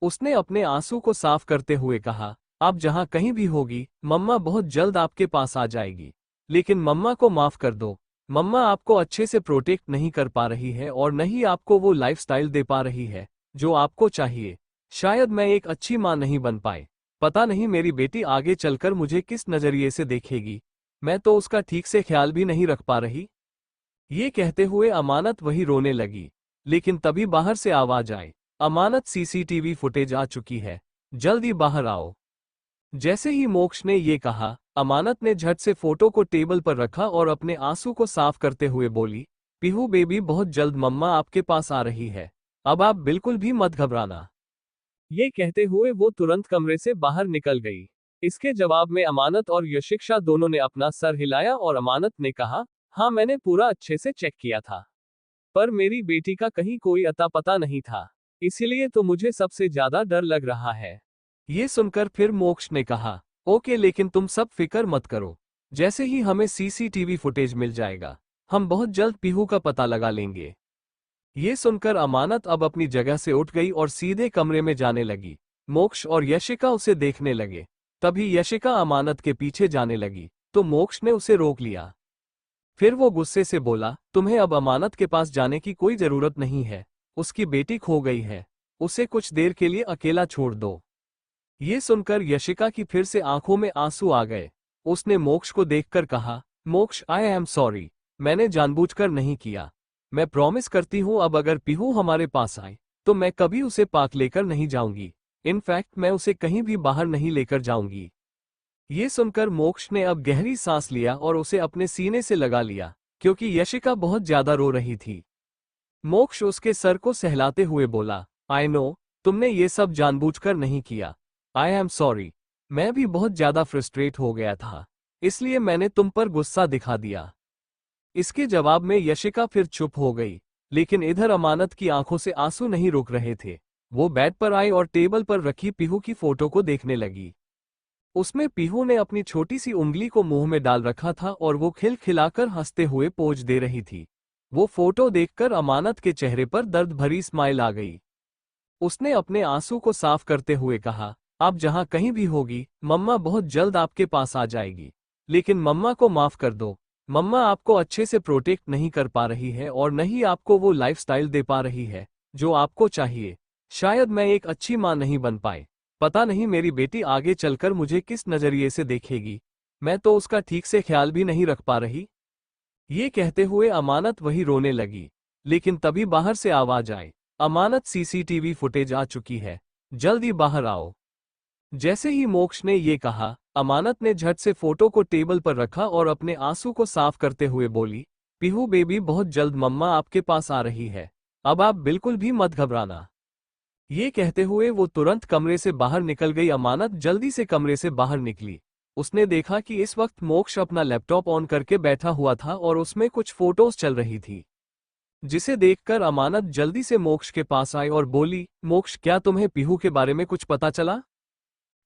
उसने अपने आंसू को साफ करते हुए कहा, आप जहां कहीं भी होगी, मम्मा बहुत जल्द आपके पास आ जाएगी। लेकिन मम्मा को माफ कर दो। मम्मा आपको अच्छे से प्रोटेक्ट नहीं कर पा रही है और न ही आपको वो लाइफस्टाइल दे पा रही है जो आपको चाहिए। शायद मैं एक अच्छी मां नहीं बन पाए। पता नहीं मेरी बेटी आगे चलकर मुझे किस नजरिए से देखेगी। मैं तो उसका ठीक से ख्याल भी नहीं रख पा रही। ये कहते हुए अमानत वही रोने लगी। लेकिन तभी बाहर से आवाज आई, अमानत सीसीटीवी फुटेज आ चुकी है, जल्दी बाहर आओ। जैसे ही मोक्ष ने ये कहा, अमानत ने झट से फोटो को टेबल पर रखा और अपने आंसू को साफ करते हुए बोली, पीहू बेबी बहुत जल्द मम्मा आपके पास आ रही है। अब आप बिल्कुल भी मत घबराना। ये कहते हुए वो तुरंत कमरे से बाहर निकल गई। इसके जवाब में अमानत और यशिक्षा दोनों ने अपना सर हिलाया और अमानत ने कहा, हाँ मैंने पूरा अच्छे से चेक किया था। पर मेरी बेटी का कहीं कोई अता पता नहीं था। इसीलिए तो मुझे सबसे ज्यादा डर लग रहा है। ये सुनकर फिर मोक्ष ने कहा, ओके लेकिन तुम सब फिक्र मत करो। जैसे ही हमें सीसीटीवी फुटेज मिल जाएगा, हम बहुत जल्द पीहू का पता लगा लेंगे। ये सुनकर अमानत अब अपनी जगह से उठ गई और सीधे कमरे में जाने लगी। मोक्ष और यशिका उसे देखने लगे। तभी यशिका अमानत के पीछे जाने लगी, तो मोक्ष ने उसे रोक लिया। फिर वो गुस्से से बोला, तुम्हें अब अमानत के पास जाने की कोई जरूरत नहीं है। उसकी बेटी खो गई है। उसे कुछ देर के लिए अकेला छोड़ दो। ये सुनकर यशिका की फिर से आंखों में आंसू आ गए। उसने मोक्ष को देखकर कहा, मोक्ष आई एम सॉरी। मैंने जानबूझकर नहीं किया। मैं प्रॉमिस करती हूँ अब अगर पीहू हमारे पास आए तो मैं कभी उसे पार्क लेकर नहीं जाऊंगी। इनफैक्ट मैं उसे कहीं भी बाहर नहीं लेकर जाऊंगी। ये सुनकर मोक्ष ने अब गहरी सांस लिया और उसे अपने सीने से लगा लिया, क्योंकि यशिका बहुत ज्यादा रो रही थी। मोक्ष उसके सर को सहलाते हुए बोला, आई नो, तुमने ये सब जानबूझकर नहीं किया। I am sorry. मैं भी बहुत ज्यादा फ्रस्ट्रेट हो गया था, इसलिए मैंने तुम पर गुस्सा दिखा दिया। इसके जवाब में यशिका फिर चुप हो गई। लेकिन इधर अमानत की आंखों से आंसू नहीं रुक रहे थे। वो बेड पर आई और टेबल पर रखी पीहू की फोटो को देखने लगी। उसमें पीहू ने अपनी छोटी सी उंगली को मुंह में डाल रखा था और वो खिलखिलाकर हंसते हुए पोज दे रही थी। वो फोटो देखकर अमानत के चेहरे पर दर्द भरी स्माइल आ गई। उसने अपने आंसू को साफ करते हुए कहा, आप जहां कहीं भी होगी, मम्मा बहुत जल्द आपके पास आ जाएगी। लेकिन मम्मा को माफ कर दो। मम्मा आपको अच्छे से प्रोटेक्ट नहीं कर पा रही है और न ही आपको वो लाइफस्टाइल दे पा रही है जो आपको चाहिए। शायद मैं एक अच्छी मां नहीं बन पाए। पता नहीं मेरी बेटी आगे चलकर मुझे किस नजरिए से देखेगी। मैं तो उसका ठीक से ख्याल भी नहीं रख पा रही। ये कहते हुए अमानत वही रोने लगी। लेकिन तभी बाहर से आवाज आई, अमानत सीसीटीवी फुटेज आ चुकी है, जल्दी बाहर आओ। जैसे ही मोक्ष ने ये कहा, अमानत ने झट से फोटो को टेबल पर रखा और अपने आंसू को साफ करते हुए बोली, पीहू बेबी बहुत जल्द मम्मा आपके पास आ रही है। अब आप बिल्कुल भी मत घबराना। ये कहते हुए वो तुरंत कमरे से बाहर निकल गई। अमानत जल्दी से कमरे से बाहर निकली। उसने देखा कि इस वक्त मोक्ष अपना लैपटॉप ऑन करके बैठा हुआ था और उसमें कुछ फोटोज चल रही थी, जिसे देखकर अमानत जल्दी से मोक्ष के पास आई और बोली, मोक्ष क्या तुम्हें पीहू के बारे में कुछ पता चला?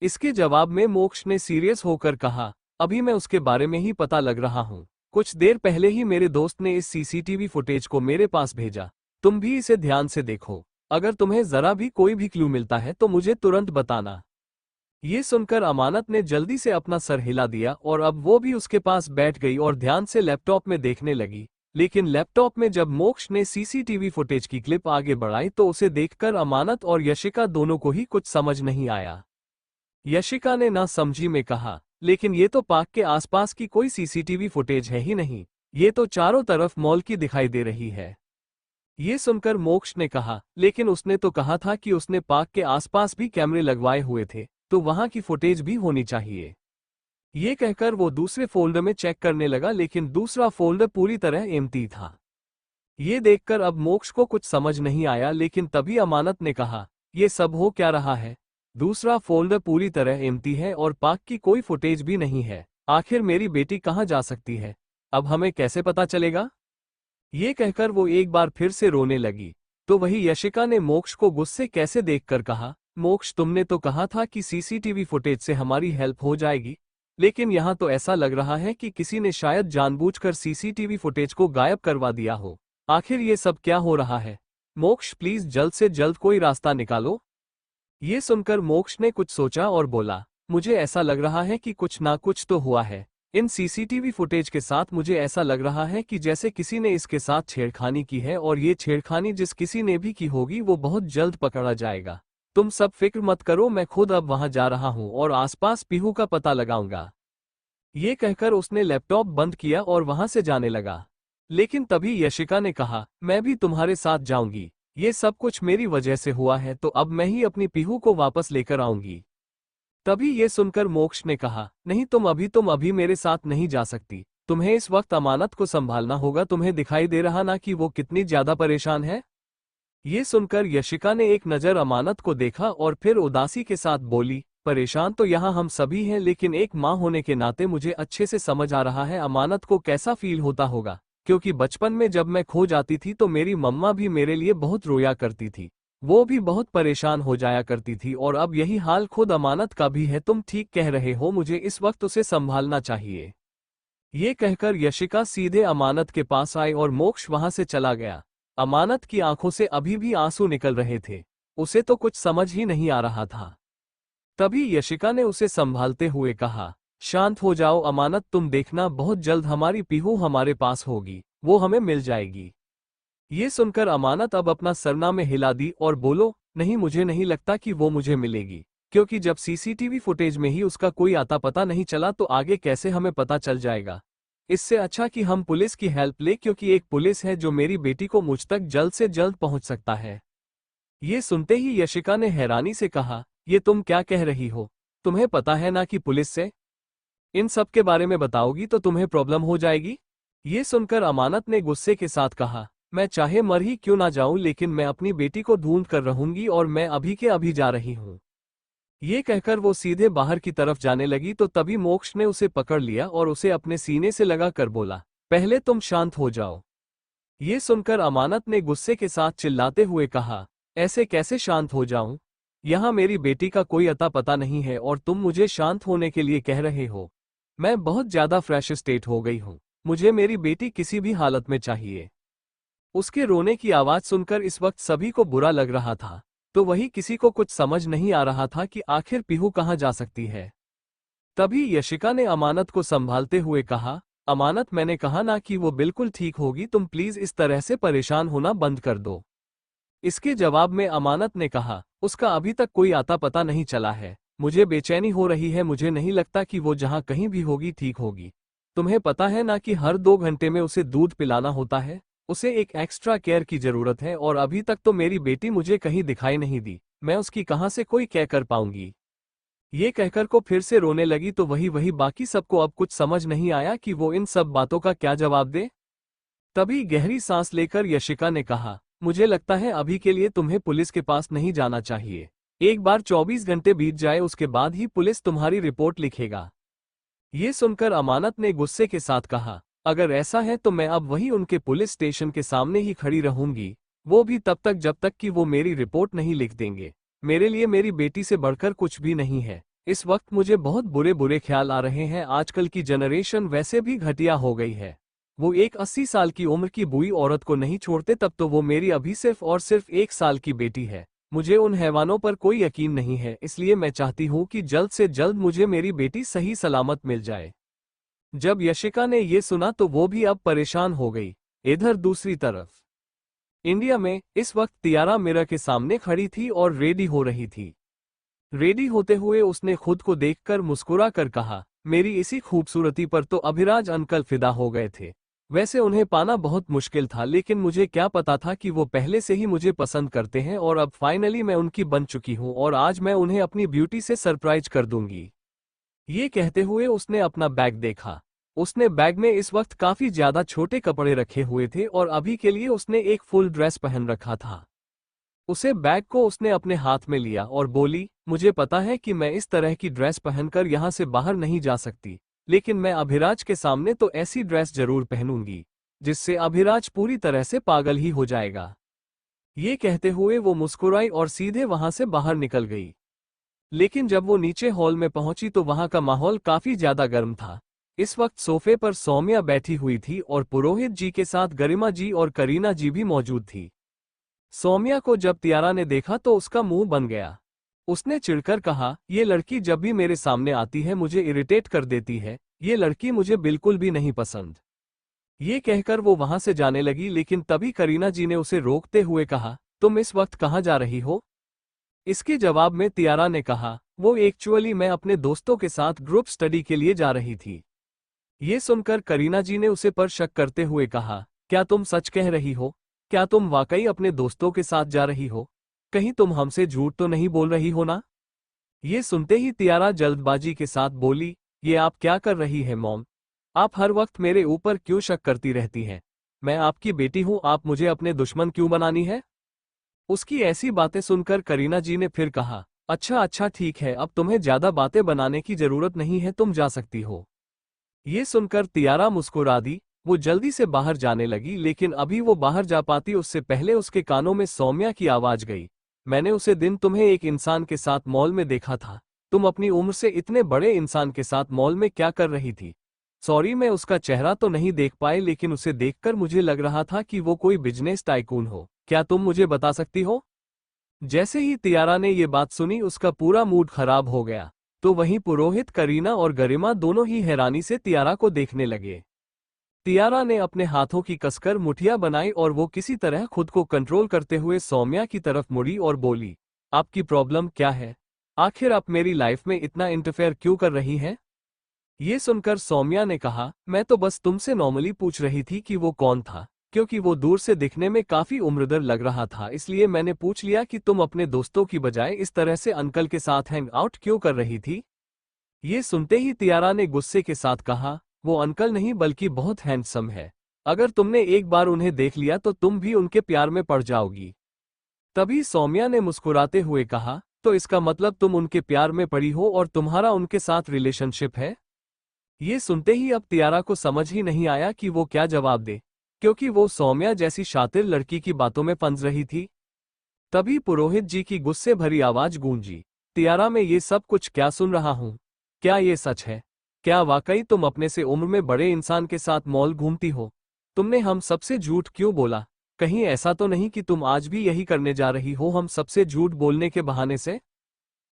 इसके जवाब में मोक्ष ने सीरियस होकर कहा, अभी मैं उसके बारे में ही पता लग रहा हूँ। कुछ देर पहले ही मेरे दोस्त ने इस सीसीटीवी फुटेज को मेरे पास भेजा। तुम भी इसे ध्यान से देखो। अगर तुम्हें जरा भी कोई भी क्लू मिलता है तो मुझे तुरंत बताना। ये सुनकर अमानत ने जल्दी से अपना सर हिला दिया और अब वो भी उसके पास बैठ गई और ध्यान से लैपटॉप में देखने लगी। लेकिन लैपटॉप में जब मोक्ष ने सीसीटीवी फुटेज की क्लिप आगे बढ़ाई तो उसे देखकर अमानत और यशिका दोनों को ही कुछ समझ नहीं आया। यशिका ने ना समझी में कहा, लेकिन ये तो पार्क के आसपास की कोई सीसीटीवी फुटेज है ही नहीं। ये तो चारों तरफ मॉल की दिखाई दे रही है। ये सुनकर मोक्ष ने कहा, लेकिन उसने तो कहा था कि उसने पार्क के आसपास भी कैमरे लगवाए हुए थे, तो वहां की फुटेज भी होनी चाहिए। ये कहकर वो दूसरे फोल्डर में चेक करने लगा, लेकिन दूसरा फोल्डर पूरी तरह एम्प्टी था। ये देखकर अब मोक्ष को कुछ समझ नहीं आया, लेकिन तभी अमानत ने कहा, ये सब हो क्या रहा है? दूसरा फोल्डर पूरी तरह एम्प्टी है और पार्क की कोई फुटेज भी नहीं है। आखिर मेरी बेटी कहाँ जा सकती है? अब हमें कैसे पता चलेगा? ये कहकर वो एक बार फिर से रोने लगी। तो वही यशिका ने मोक्ष को गुस्से कैसे देखकर कहा, मोक्ष तुमने तो कहा था कि सीसीटीवी फुटेज से हमारी हेल्प हो जाएगी। लेकिन यहाँ तो ऐसा लग रहा है कि किसी ने शायद जानबूझकर सीसीटीवी फुटेज को गायब करवा दिया हो। आखिर ये सब क्या हो रहा है? मोक्ष, प्लीज जल्द से जल्द कोई रास्ता निकालो। ये सुनकर मोक्ष ने कुछ सोचा और बोला, मुझे ऐसा लग रहा है कि कुछ ना कुछ तो हुआ है। इन सीसीटीवी फुटेज के साथ मुझे ऐसा लग रहा है कि जैसे किसी ने इसके साथ छेड़खानी की है, और ये छेड़खानी जिस किसी ने भी की होगी वो बहुत जल्द पकड़ा जाएगा। तुम सब फिक्र मत करो, मैं खुद अब वहां जा रहा हूं और आसपास पीहू का पता लगाऊंगा। ये कहकर उसने लैपटॉप बंद किया और वहां से जाने लगा। लेकिन तभी यशिका ने कहा, मैं भी तुम्हारे साथ जाऊंगी। ये सब कुछ मेरी वजह से हुआ है, तो अब मैं ही अपनी पीहू को वापस लेकर आऊंगी। तभी ये सुनकर मोक्ष ने कहा, नहीं, तुम अभी मेरे साथ नहीं जा सकती। तुम्हें इस वक्त अमानत को संभालना होगा। तुम्हें दिखाई दे रहा ना कि वो कितनी ज्यादा परेशान है? ये सुनकर यशिका ने एक नजर अमानत को देखा और फिर उदासी के साथ बोली, परेशान तो यहाँ हम सभी हैं, लेकिन एक माँ होने के नाते मुझे अच्छे से समझ आ रहा है अमानत को कैसा फील होता होगा। क्योंकि बचपन में जब मैं खो जाती थी तो मेरी मम्मा भी मेरे लिए बहुत रोया करती थी। वो भी बहुत परेशान हो जाया करती थी, और अब यही हाल खुद अमानत का भी है। तुम ठीक कह रहे हो, मुझे इस वक्त उसे संभालना चाहिए। ये कहकर यशिका सीधे अमानत के पास आई और मोक्ष वहां से चला गया। अमानत की आंखों से अभी भी आंसू निकल रहे थे। उसे तो कुछ समझ ही नहीं आ रहा था। तभी यशिका ने उसे संभालते हुए कहा, शांत हो जाओ अमानत, तुम देखना बहुत जल्द हमारी पीहू हमारे पास होगी, वो हमें मिल जाएगी। ये सुनकर अमानत अब अपना सरनामे हिला दी और बोलो, नहीं, मुझे नहीं लगता कि वो मुझे मिलेगी। क्योंकि जब सीसीटीवी फुटेज में ही उसका कोई आता पता नहीं चला तो आगे कैसे हमें पता चल जाएगा। इससे अच्छा कि हम पुलिस की हेल्प ले, क्योंकि एक पुलिस है जो मेरी बेटी को मुझ तक जल्द से जल्द पहुंच सकता है। ये सुनते ही यशिका ने हैरानी से कहा, ये तुम क्या कह रही हो? तुम्हें पता है ना कि पुलिस से इन सब के बारे में बताओगी तो तुम्हें प्रॉब्लम हो जाएगी। ये सुनकर अमानत ने गुस्से के साथ कहा, मैं चाहे मर ही क्यों ना जाऊं, लेकिन मैं अपनी बेटी को ढूंढ कर रहूंगी और मैं अभी के अभी जा रही हूं। ये कहकर वो सीधे बाहर की तरफ जाने लगी तो तभी मोक्ष ने उसे पकड़ लिया और उसे अपने सीने से लगा कर बोला, पहले तुम शांत हो जाओ। ये सुनकर अमानत ने गुस्से के साथ चिल्लाते हुए कहा, ऐसे कैसे शांत हो जाऊं? यहाँ मेरी बेटी का कोई अता पता नहीं है और तुम मुझे शांत होने के लिए कह रहे हो। मैं बहुत ज्यादा फ्रस्ट्रेट हो गई हूँ। मुझे मेरी बेटी किसी भी हालत में चाहिए। उसके रोने की आवाज सुनकर इस वक्त सभी को बुरा लग रहा था, तो वही किसी को कुछ समझ नहीं आ रहा था कि आखिर पीहू कहाँ जा सकती है। तभी यशिका ने अमानत को संभालते हुए कहा, अमानत, मैंने कहा ना कि वो बिल्कुल ठीक होगी, तुम प्लीज इस तरह से परेशान होना बंद कर दो। इसके जवाब में अमानत ने कहा, उसका अभी तक कोई आता पता नहीं चला है। मुझे बेचैनी हो रही है, मुझे नहीं लगता कि वो जहाँ कहीं भी होगी ठीक होगी। तुम्हें पता है ना कि हर 2 घंटे में उसे दूध पिलाना होता है। उसे एक एक्स्ट्रा केयर की जरूरत है, और अभी तक तो मेरी बेटी मुझे कहीं दिखाई नहीं दी। मैं उसकी कहाँ से कोई केयर कर पाऊंगी। ये कहकर को फिर से रोने लगी तो वही बाकी सबको अब कुछ समझ नहीं आया कि वो इन सब बातों का क्या जवाब दे। तभी गहरी सांस लेकर यशिका ने कहा, मुझे लगता है अभी के लिए तुम्हें पुलिस के पास नहीं जाना चाहिए। एक बार 24 घंटे बीत जाए उसके बाद ही पुलिस तुम्हारी रिपोर्ट लिखेगा। ये सुनकर अमानत ने गुस्से के साथ कहा, अगर ऐसा है तो मैं अब वही उनके पुलिस स्टेशन के सामने ही खड़ी रहूंगी, वो भी तब तक जब तक कि वो मेरी रिपोर्ट नहीं लिख देंगे। मेरे लिए मेरी बेटी से बढ़कर कुछ भी नहीं है। इस वक्त मुझे बहुत बुरे बुरे ख्याल आ रहे हैं। आजकल की जनरेशन वैसे भी घटिया हो गई है। वो एक 80 साल की उम्र की बुई औरत को नहीं छोड़ते, तब तो वो मेरी अभी सिर्फ और सिर्फ 1 साल की बेटी है। मुझे उन हैवानों पर कोई यकीन नहीं है, इसलिए मैं चाहती हूँ कि जल्द से जल्द मुझे मेरी बेटी सही सलामत मिल जाए। जब यशिका ने ये सुना तो वो भी अब परेशान हो गई। इधर दूसरी तरफ इंडिया में इस वक्त तियारा मिरर के सामने खड़ी थी और रेडी हो रही थी। रेडी होते हुए उसने खुद को देखकर मुस्कुरा कर कहा, मेरी इसी खूबसूरती पर तो अभिराज अंकल फिदा हो गए थे। वैसे उन्हें पाना बहुत मुश्किल था, लेकिन मुझे क्या पता था कि वो पहले से ही मुझे पसंद करते हैं, और अब फाइनली मैं उनकी बन चुकी हूँ और आज मैं उन्हें अपनी ब्यूटी से सरप्राइज कर दूंगी। ये कहते हुए उसने अपना बैग देखा। उसने बैग में इस वक्त काफी ज्यादा छोटे कपड़े रखे हुए थे और अभी के लिए उसने एक फुल ड्रेस पहन रखा था। उसे बैग को उसने अपने हाथ में लिया और बोली, मुझे पता है कि मैं इस तरह की ड्रेस पहनकर यहाँ से बाहर नहीं जा सकती, लेकिन मैं अभिराज के सामने तो ऐसी ड्रेस जरूर पहनूंगी जिससे अभिराज पूरी तरह से पागल ही हो जाएगा। ये कहते हुए वो मुस्कुराई और सीधे वहां से बाहर निकल गई। लेकिन जब वो नीचे हॉल में पहुंची तो वहां का माहौल काफी ज्यादा गर्म था। इस वक्त सोफे पर सौम्या बैठी हुई थी और पुरोहित जी के साथ गरिमा जी और करीना जी भी मौजूद थी। सौम्या को जब तियारा ने देखा तो उसका मुंह बन गया। उसने चिढ़कर कहा, ये लड़की जब भी मेरे सामने आती है मुझे इरिटेट कर देती है, ये लड़की मुझे बिल्कुल भी नहीं पसंद। ये कहकर वो वहां से जाने लगी, लेकिन तभी करीना जी ने उसे रोकते हुए कहा, तुम इस वक्त कहाँ जा रही हो? इसके जवाब में तियारा ने कहा, वो एक्चुअली मैं अपने दोस्तों के साथ ग्रुप स्टडी के लिए जा रही थी। ये सुनकर करीना जी ने उसे पर शक करते हुए कहा, क्या तुम सच कह रही हो? क्या तुम वाकई अपने दोस्तों के साथ जा रही हो? कहीं तुम हमसे झूठ तो नहीं बोल रही हो ना? ये सुनते ही तियारा जल्दबाजी के साथ बोली, ये आप क्या कर रही है मॉम? आप हर वक्त मेरे ऊपर क्यों शक करती रहती हैं? मैं आपकी बेटी हूं, आप मुझे अपने दुश्मन क्यों बनानी है? उसकी ऐसी बातें सुनकर करीना जी ने फिर कहा, अच्छा अच्छा ठीक है, अब तुम्हें ज्यादा बातें बनाने की जरूरत नहीं है, तुम जा सकती हो। ये सुनकर तियारा मुस्कुरा दी। वो जल्दी से बाहर जाने लगी, लेकिन अभी वो बाहर जा पाती उससे पहले उसके कानों में सौम्या की आवाज गई, मैंने उसे दिन तुम्हें एक इंसान के साथ मॉल में देखा था। तुम अपनी उम्र से इतने बड़े इंसान के साथ मॉल में क्या कर रही थी? सॉरी, मैं उसका चेहरा तो नहीं देख पाई, लेकिन उसे देखकर मुझे लग रहा था कि वो कोई बिजनेस टाइकून हो। क्या तुम मुझे बता सकती हो? जैसे ही तियारा ने ये बात सुनी उसका पूरा मूड खराब हो गया। तो वहीं पुरोहित, करीना और गरिमा दोनों ही हैरानी से तियारा को देखने लगे। तियारा ने अपने हाथों की कसकर मुठिया बनाई और वो किसी तरह खुद को कंट्रोल करते हुए सौम्या की तरफ मुड़ी और बोली, आपकी प्रॉब्लम क्या है? आखिर आप मेरी लाइफ में इतना इंटरफेयर क्यों कर रही हैं? ये सुनकर सौम्या ने कहा, मैं तो बस तुमसे नॉर्मली पूछ रही थी कि वो कौन था, क्योंकि वो दूर से दिखने में काफी उम्रदर लग रहा था, इसलिए मैंने पूछ लिया कि तुम अपने दोस्तों की बजाय इस तरह से अंकल के साथ हैंग आउट क्यों कर रही थी? ये सुनते ही तियारा ने गुस्से के साथ कहा, वो अंकल नहीं बल्कि बहुत हैंडसम है। अगर तुमने एक बार उन्हें देख लिया तो तुम भी उनके प्यार में पड़ जाओगी। तभी सौम्या ने मुस्कुराते हुए कहा, तो इसका मतलब तुम उनके प्यार में पड़ी हो और तुम्हारा उनके साथ रिलेशनशिप है? ये सुनते ही अब तियारा को समझ ही नहीं आया कि वो क्या जवाब दे, क्योंकि वो सौम्या जैसी शातिर लड़की की बातों में फंस रही थी। तभी पुरोहित जी की गुस्से भरी आवाज गूंजी, तियारा, मैं ये सब कुछ क्या सुन रहा हूँ? क्या ये सच है? क्या वाकई तुम अपने से उम्र में बड़े इंसान के साथ मॉल घूमती हो? तुमने हम सबसे झूठ क्यों बोला? कहीं ऐसा तो नहीं कि तुम आज भी यही करने जा रही हो हम सबसे झूठ बोलने के बहाने से?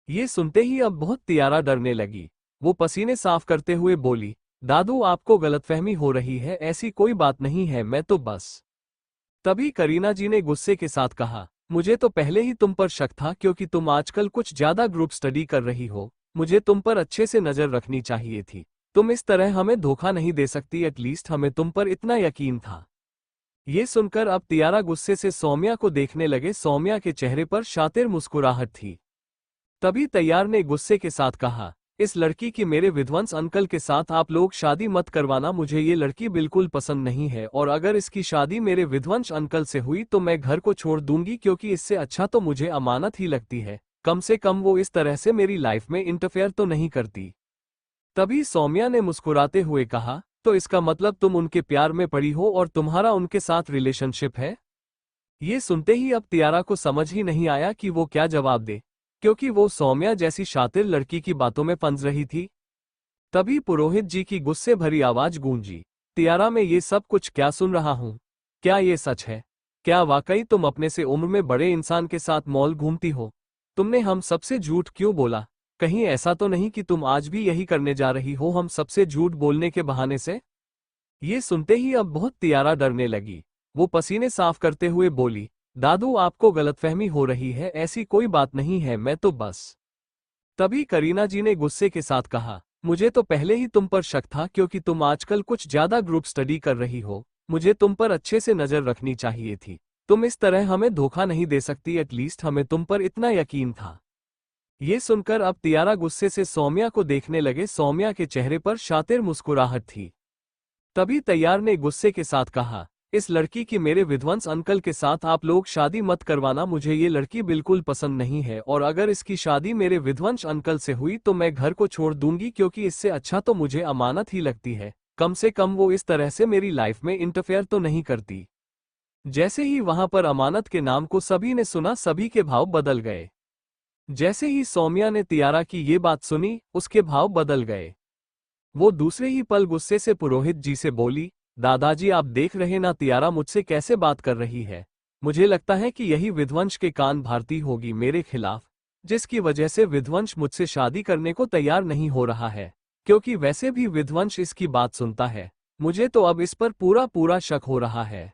ये सुनते ही अब बहुत तियारा डरने लगी। वो पसीने साफ करते हुए बोली, दादू आपको गलतफहमी हो रही है, ऐसी कोई बात नहीं है, मैं तो बस। तभी करीना जी ने गुस्से के साथ कहा, मुझे तो पहले ही तुम पर शक था, क्योंकि तुम आजकल कुछ ज्यादा ग्रुप स्टडी कर रही हो। मुझे तुम पर अच्छे से नजर रखनी चाहिए थी। तुम इस तरह हमें धोखा नहीं दे सकती, एटलीस्ट हमें तुम पर इतना यकीन था। ये सुनकर अब तियारा गुस्से से सौम्या को देखने लगे। सौम्या के चेहरे पर शातिर मुस्कुराहट थी। तभी तैयार ने गुस्से के साथ कहा, इस लड़की की मेरे विध्वंस अंकल के साथ आप लोग शादी मत करवाना, मुझे ये लड़की बिल्कुल पसंद नहीं है, और अगर इसकी शादी मेरे विध्वंस अंकल से हुई तो मैं घर को छोड़ दूंगी, क्योंकि इससे अच्छा तो मुझे अमानत ही लगती है। कम से कम वो इस तरह से मेरी लाइफ में इंटरफेयर तो नहीं करती। तभी सौम्या ने मुस्कुराते हुए कहा, तो इसका मतलब तुम उनके प्यार में पड़ी हो और तुम्हारा उनके साथ रिलेशनशिप है? ये सुनते ही अब तियारा को समझ ही नहीं आया कि वो क्या जवाब दे, क्योंकि वो सौम्या जैसी शातिर लड़की की बातों में फंस रही थी। तभी पुरोहित जी की गुस्से भरी आवाज गूंजी, तियारा, मैं ये सब कुछ क्या सुन रहा हूँ? क्या ये सच है? क्या वाकई तुम अपने से उम्र में बड़े इंसान के साथ मॉल घूमती हो? तुमने हम सबसे झूठ क्यों बोला? कहीं ऐसा तो नहीं कि तुम आज भी यही करने जा रही हो हम सबसे झूठ बोलने के बहाने से? ये सुनते ही अब बहुत तियारा डरने लगी। वो पसीने साफ करते हुए बोली, दादू आपको गलतफहमी हो रही है, ऐसी कोई बात नहीं है, मैं तो बस। तभी करीना जी ने गुस्से के साथ कहा, मुझे तो पहले ही तुम पर शक था, क्योंकि तुम आजकल कुछ ज्यादा ग्रुप स्टडी कर रही हो। मुझे तुम पर अच्छे से नजर रखनी चाहिए थी। तुम इस तरह हमें धोखा नहीं दे सकती, एटलीस्ट हमें तुम पर इतना यकीन था। ये सुनकर अब तियारा गुस्से से सौम्या को देखने लगे। सौम्या के चेहरे पर शातिर मुस्कुराहट थी। तभी तैयार ने गुस्से के साथ कहा, इस लड़की की मेरे विध्वंस अंकल के साथ आप लोग शादी मत करवाना, मुझे ये लड़की बिल्कुल पसंद नहीं है, और अगर इसकी शादी मेरे विध्वंस अंकल से हुई तो मैं घर को छोड़ दूंगी, क्योंकि इससे अच्छा तो मुझे अमानत ही लगती है। कम से कम वो इस तरह से मेरी लाइफ में इंटरफेयर तो नहीं करती। जैसे ही वहां पर अमानत के नाम को सभी ने सुना, सभी के भाव बदल गए। जैसे ही सौम्या ने तियारा की ये बात सुनी, उसके भाव बदल गए। वो दूसरे ही पल गुस्से से पुरोहित जी से बोली, दादाजी आप देख रहे ना तियारा मुझसे कैसे बात कर रही है। मुझे लगता है कि यही विध्वंस के कान भारती होगी मेरे खिलाफ, जिसकी वजह से विध्वंस मुझसे शादी करने को तैयार नहीं हो रहा है, क्योंकि वैसे भी विध्वंस इसकी बात सुनता है। मुझे तो अब इस पर पूरा पूरा शक हो रहा है।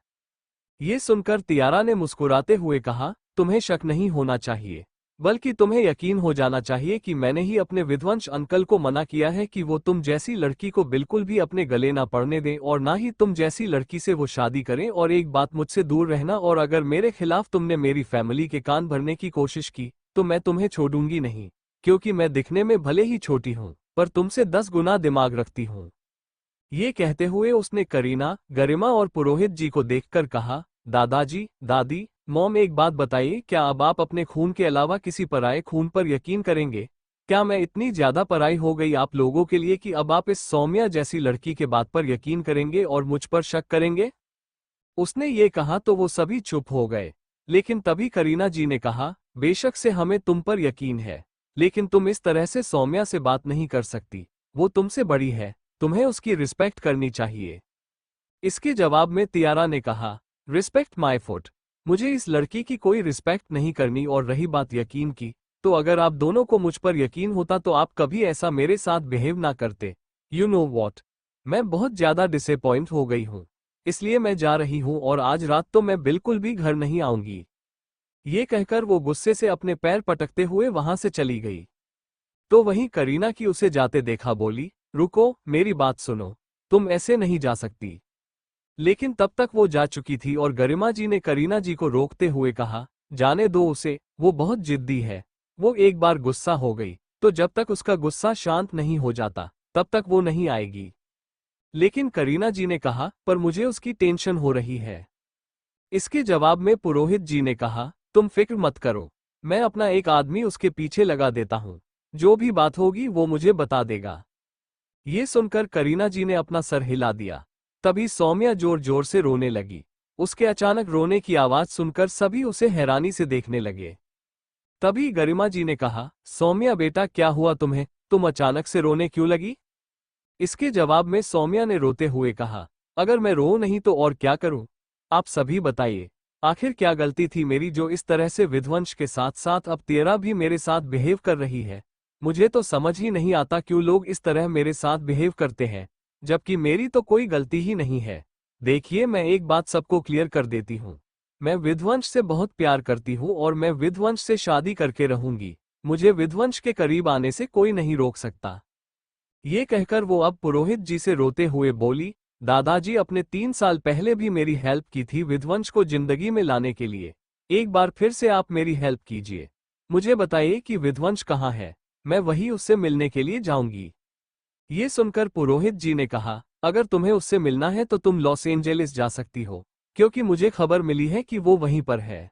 ये सुनकर तियारा ने मुस्कुराते हुए कहा, तुम्हें शक नहीं होना चाहिए, बल्कि तुम्हें यकीन हो जाना चाहिए कि मैंने ही अपने विध्वंस अंकल को मना किया है कि वो तुम जैसी लड़की को बिल्कुल भी अपने गले ना पड़ने दें और ना ही तुम जैसी लड़की से वो शादी करें। और एक बात, मुझसे दूर रहना, और अगर मेरे खिलाफ तुमने मेरी फैमिली के कान भरने की कोशिश की तो मैं तुम्हें छोड़ूंगी नहीं, क्योंकि मैं दिखने में भले ही छोटी हूँ पर तुमसे 10 गुना दिमाग रखती हूँ। ये कहते हुए उसने करीना, गरिमा और पुरोहित जी को देखकर कहा, दादाजी, दादी, मॉम एक बात बताइए, क्या अब आप अपने खून के अलावा किसी पराये खून पर यकीन करेंगे? क्या मैं इतनी ज्यादा पराई हो गई आप लोगों के लिए कि अब आप इस सौम्या जैसी लड़की के बात पर यकीन करेंगे और मुझ पर शक करेंगे? उसने ये कहा तो वो सभी चुप हो गए, लेकिन तभी करीना जी ने कहा, बेशक से हमें तुम पर यकीन है, लेकिन तुम इस तरह से सौम्या से बात नहीं कर सकती। वो तुमसे बड़ी है, तुम्हें उसकी रिस्पेक्ट करनी चाहिए। इसके जवाब में तियारा ने कहा, रिस्पेक्ट माय फुट, मुझे इस लड़की की कोई रिस्पेक्ट नहीं करनी। और रही बात यकीन की, तो अगर आप दोनों को मुझ पर यकीन होता तो आप कभी ऐसा मेरे साथ बिहेव ना करते। यू नो वॉट, मैं बहुत ज्यादा डिसअपॉइंट हो गई हूँ, इसलिए मैं जा रही हूँ और आज रात तो मैं बिल्कुल भी घर नहीं आऊंगी। ये कहकर वो गुस्से से अपने पैर पटकते हुए वहां से चली गई। तो वहीं करीना की उसे जाते देखा बोली, रुको, मेरी बात सुनो, तुम ऐसे नहीं जा सकती। लेकिन तब तक वो जा चुकी थी और गरिमा जी ने करीना जी को रोकते हुए कहा, जाने दो उसे, वो बहुत जिद्दी है। वो एक बार गुस्सा हो गई तो जब तक उसका गुस्सा शांत नहीं हो जाता तब तक वो नहीं आएगी। लेकिन करीना जी ने कहा, पर मुझे उसकी टेंशन हो रही है। इसके जवाब में पुरोहित जी ने कहा, तुम फिक्र मत करो, मैं अपना एक आदमी उसके पीछे लगा देता हूँ, जो भी बात होगी वो मुझे बता देगा। ये सुनकर करीना जी ने अपना सर हिला दिया। तभी सौम्या जोर जोर से रोने लगी। उसके अचानक रोने की आवाज सुनकर सभी उसे हैरानी से देखने लगे। तभी गरिमा जी ने कहा, सौम्या बेटा क्या हुआ तुम्हें, तुम अचानक से रोने क्यों लगी? इसके जवाब में सौम्या ने रोते हुए कहा, अगर मैं रो नहीं तो और क्या करूं? आप सभी बताइए, आखिर क्या गलती थी मेरी जो इस तरह से विध्वंस के साथ साथ अब तेरा भी मेरे साथ बिहेव कर रही है? मुझे तो समझ ही नहीं आता क्यों लोग इस तरह मेरे साथ बिहेव करते हैं, जबकि मेरी तो कोई गलती ही नहीं है। देखिए, मैं एक बात सबको क्लियर कर देती हूँ, मैं विध्वंस से बहुत प्यार करती हूँ और मैं विध्वंस से शादी करके रहूंगी। मुझे विध्वंस के करीब आने से कोई नहीं रोक सकता। ये कहकर वो अब पुरोहित जी से रोते हुए बोली, दादाजी अपने 3 साल पहले भी मेरी हेल्प की थी विध्वंस को जिंदगी में लाने के लिए। एक बार फिर से आप मेरी हेल्प कीजिए। मुझे बताइए कि विध्वंस कहाँ है, मैं वही उससे मिलने के लिए जाऊंगी। ये सुनकर पुरोहित जी ने कहा, अगर तुम्हें उससे मिलना है तो तुम लॉस एंजेलिस जा सकती हो, क्योंकि मुझे खबर मिली है कि वो वहीं पर है।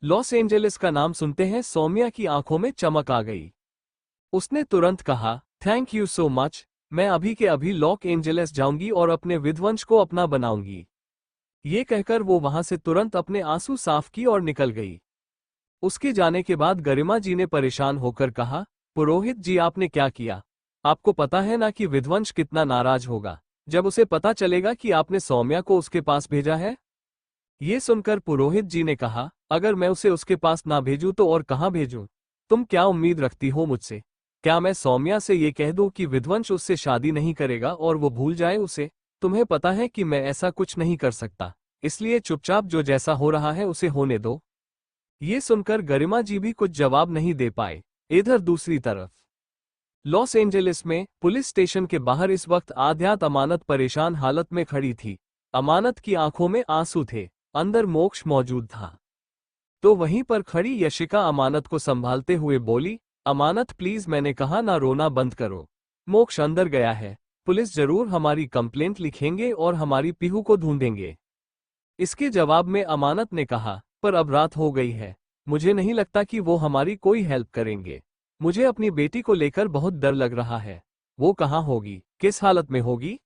लॉस एंजेलिस का नाम सुनते हैं सौम्या की आंखों में चमक आ गई। उसने तुरंत कहा, थैंक यू सो मच, मैं अभी के अभी लॉस एंजेलिस जाऊंगी और अपने विध्वंस को अपना बनाऊंगी। ये कहकर वो वहां से तुरंत अपने आंसू साफ की और निकल गई। उसके जाने के बाद गरिमा जी ने परेशान होकर कहा, पुरोहित जी आपने क्या किया? आपको पता है ना कि विध्वंस कितना नाराज होगा जब उसे पता चलेगा कि आपने सौम्या को उसके पास भेजा है? ये सुनकर पुरोहित जी ने कहा, अगर मैं उसे उसके पास ना भेजूं तो और कहां भेजूं? तुम क्या उम्मीद रखती हो मुझसे? क्या मैं सौम्या से ये कह दूं कि विध्वंस उससे शादी नहीं करेगा और वो भूल जाए उसे? तुम्हें पता है कि मैं ऐसा कुछ नहीं कर सकता, इसलिए चुपचाप जो जैसा हो रहा है उसे होने दो। ये सुनकर गरिमा जी भी कुछ जवाब नहीं दे पाए। इधर दूसरी तरफ लॉस एंजेलिस में पुलिस स्टेशन के बाहर इस वक्त आध्यात अमानत परेशान हालत में खड़ी थी। अमानत की आंखों में आंसू थे, अंदर मोक्ष मौजूद था। तो वहीं पर खड़ी यशिका अमानत को संभालते हुए बोली, अमानत प्लीज, मैंने कहा ना, रोना बंद करो। मोक्ष अंदर गया है, पुलिस जरूर हमारी कंप्लेंट लिखेंगे और हमारी पीहू को ढूंढेंगे। इसके जवाब में अमानत ने कहा, पर अब रात हो गई है, मुझे नहीं लगता कि वो हमारी कोई हेल्प करेंगे। मुझे अपनी बेटी को लेकर बहुत डर लग रहा है। वो कहाँ होगी, किस हालत में होगी?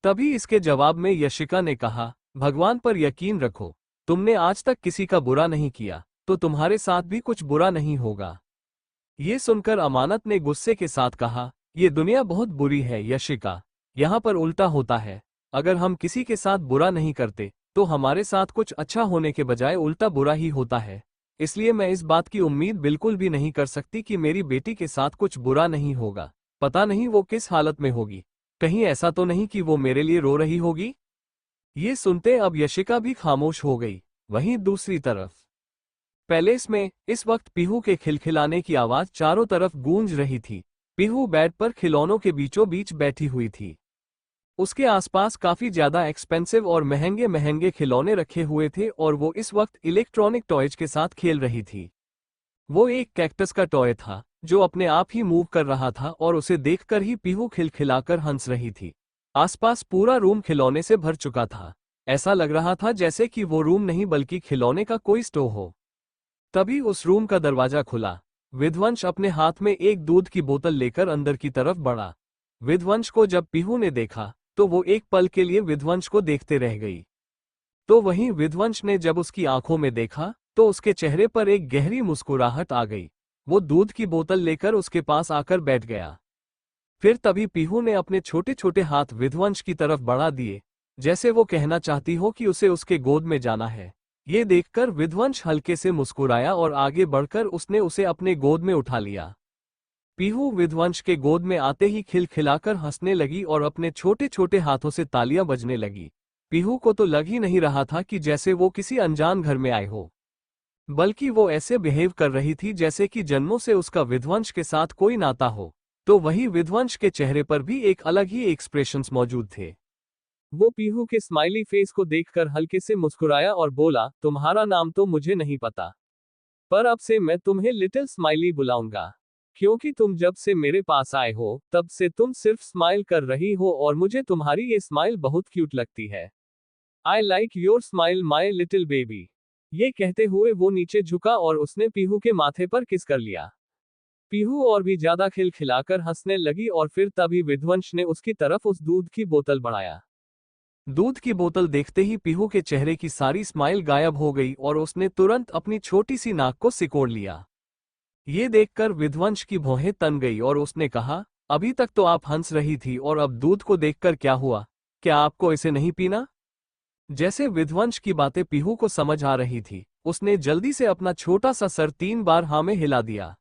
तभी इसके जवाब में यशिका ने कहा, भगवान पर यकीन रखो, तुमने आज तक किसी का बुरा नहीं किया तो तुम्हारे साथ भी कुछ बुरा नहीं होगा। ये सुनकर अमानत ने गुस्से के साथ कहा, ये दुनिया बहुत बुरी है यशिका, यहाँ पर उल्टा होता है। अगर हम किसी के साथ बुरा नहीं करते तो हमारे साथ कुछ अच्छा होने के बजाय उल्टा बुरा ही होता है। इसलिए मैं इस बात की उम्मीद बिल्कुल भी नहीं कर सकती कि मेरी बेटी के साथ कुछ बुरा नहीं होगा। पता नहीं वो किस हालत में होगी, कहीं ऐसा तो नहीं कि वो मेरे लिए रो रही होगी। ये सुनते अब यशिका भी खामोश हो गई। वहीं दूसरी तरफ पैलेस में इस वक्त पीहू के खिलखिलाने की आवाज चारों तरफ गूंज रही थी। पीहू बेड पर खिलौनों के बीचों बीच बैठी हुई थी। उसके आसपास काफी ज्यादा एक्सपेंसिव और महंगे महंगे खिलौने रखे हुए थे और वो इस वक्त इलेक्ट्रॉनिक टॉयज के साथ खेल रही थी। वो एक कैक्टस का टॉय था जो अपने आप ही मूव कर रहा था और उसे देखकर ही पीहू खिलखिलाकर हंस रही थी। आसपास पूरा रूम खिलौने से भर चुका था। ऐसा लग रहा था जैसे कि वो रूम नहीं बल्कि खिलौने का कोई स्टोर हो। तभी उस रूम का दरवाजा खुला। विध्वंस अपने हाथ में एक दूध की बोतल लेकर अंदर की तरफ बढ़ा। विध्वंस को जब पीहू ने देखा तो वो एक पल के लिए विध्वंस को देखते रह गई। तो वहीं विध्वंस ने जब उसकी आंखों में देखा तो उसके चेहरे पर एक गहरी मुस्कुराहट आ गई। वो दूध की बोतल लेकर उसके पास आकर बैठ गया। फिर तभी पीहू ने अपने छोटे छोटे हाथ विध्वंस की तरफ बढ़ा दिए, जैसे वो कहना चाहती हो कि उसे उसके गोद में जाना है। ये देखकर विध्वंस हल्के से मुस्कुराया और आगे बढ़कर उसने उसे अपने गोद में उठा लिया। पीहू विध्वंस के गोद में आते ही खिलखिलाकर हंसने लगी और अपने छोटे छोटे हाथों से तालियां बजने लगी। पीहू को तो लग ही नहीं रहा था कि जैसे वो किसी अनजान घर में आए हो, बल्कि वो ऐसे बिहेव कर रही थी जैसे कि जन्मों से उसका विध्वंस के साथ कोई नाता हो। तो वही विध्वंस के चेहरे पर भी एक अलग ही एक्सप्रेशंस मौजूद थे। वो पीहू के स्माइली फेस को देखकर हल्के से मुस्कुराया और बोला, तुम्हारा नाम तो मुझे नहीं पता, पर अब से मैं तुम्हें लिटिल स्माइली बुलाऊंगा, क्योंकि तुम जब से मेरे पास आए हो तब से तुम सिर्फ स्माइल कर रही हो और मुझे तुम्हारी ये स्माइल बहुत क्यूट लगती है। I like your smile my little baby. ये कहते हुए वो नीचे झुका और उसने पीहू के माथे पर किस कर लिया। पीहू और भी ज्यादा खिलखिलाकर हंसने लगी और फिर तभी विध्वंस ने उसकी तरफ उस दूध की बोतल बढ़ाया। दूध की बोतल देखते ही पीहू के चेहरे की सारी स्माइल गायब हो गई और उसने तुरंत अपनी छोटी सी नाक को सिकोड़ लिया। ये देखकर विध्वंस की भौहें तन गई और उसने कहा, अभी तक तो आप हंस रही थी और अब दूध को देखकर क्या हुआ? क्या आपको इसे नहीं पीना? जैसे विध्वंस की बातें पीहू को समझ आ रही थी, उसने जल्दी से अपना छोटा सा सर 3 बार हाँ में हिला दिया।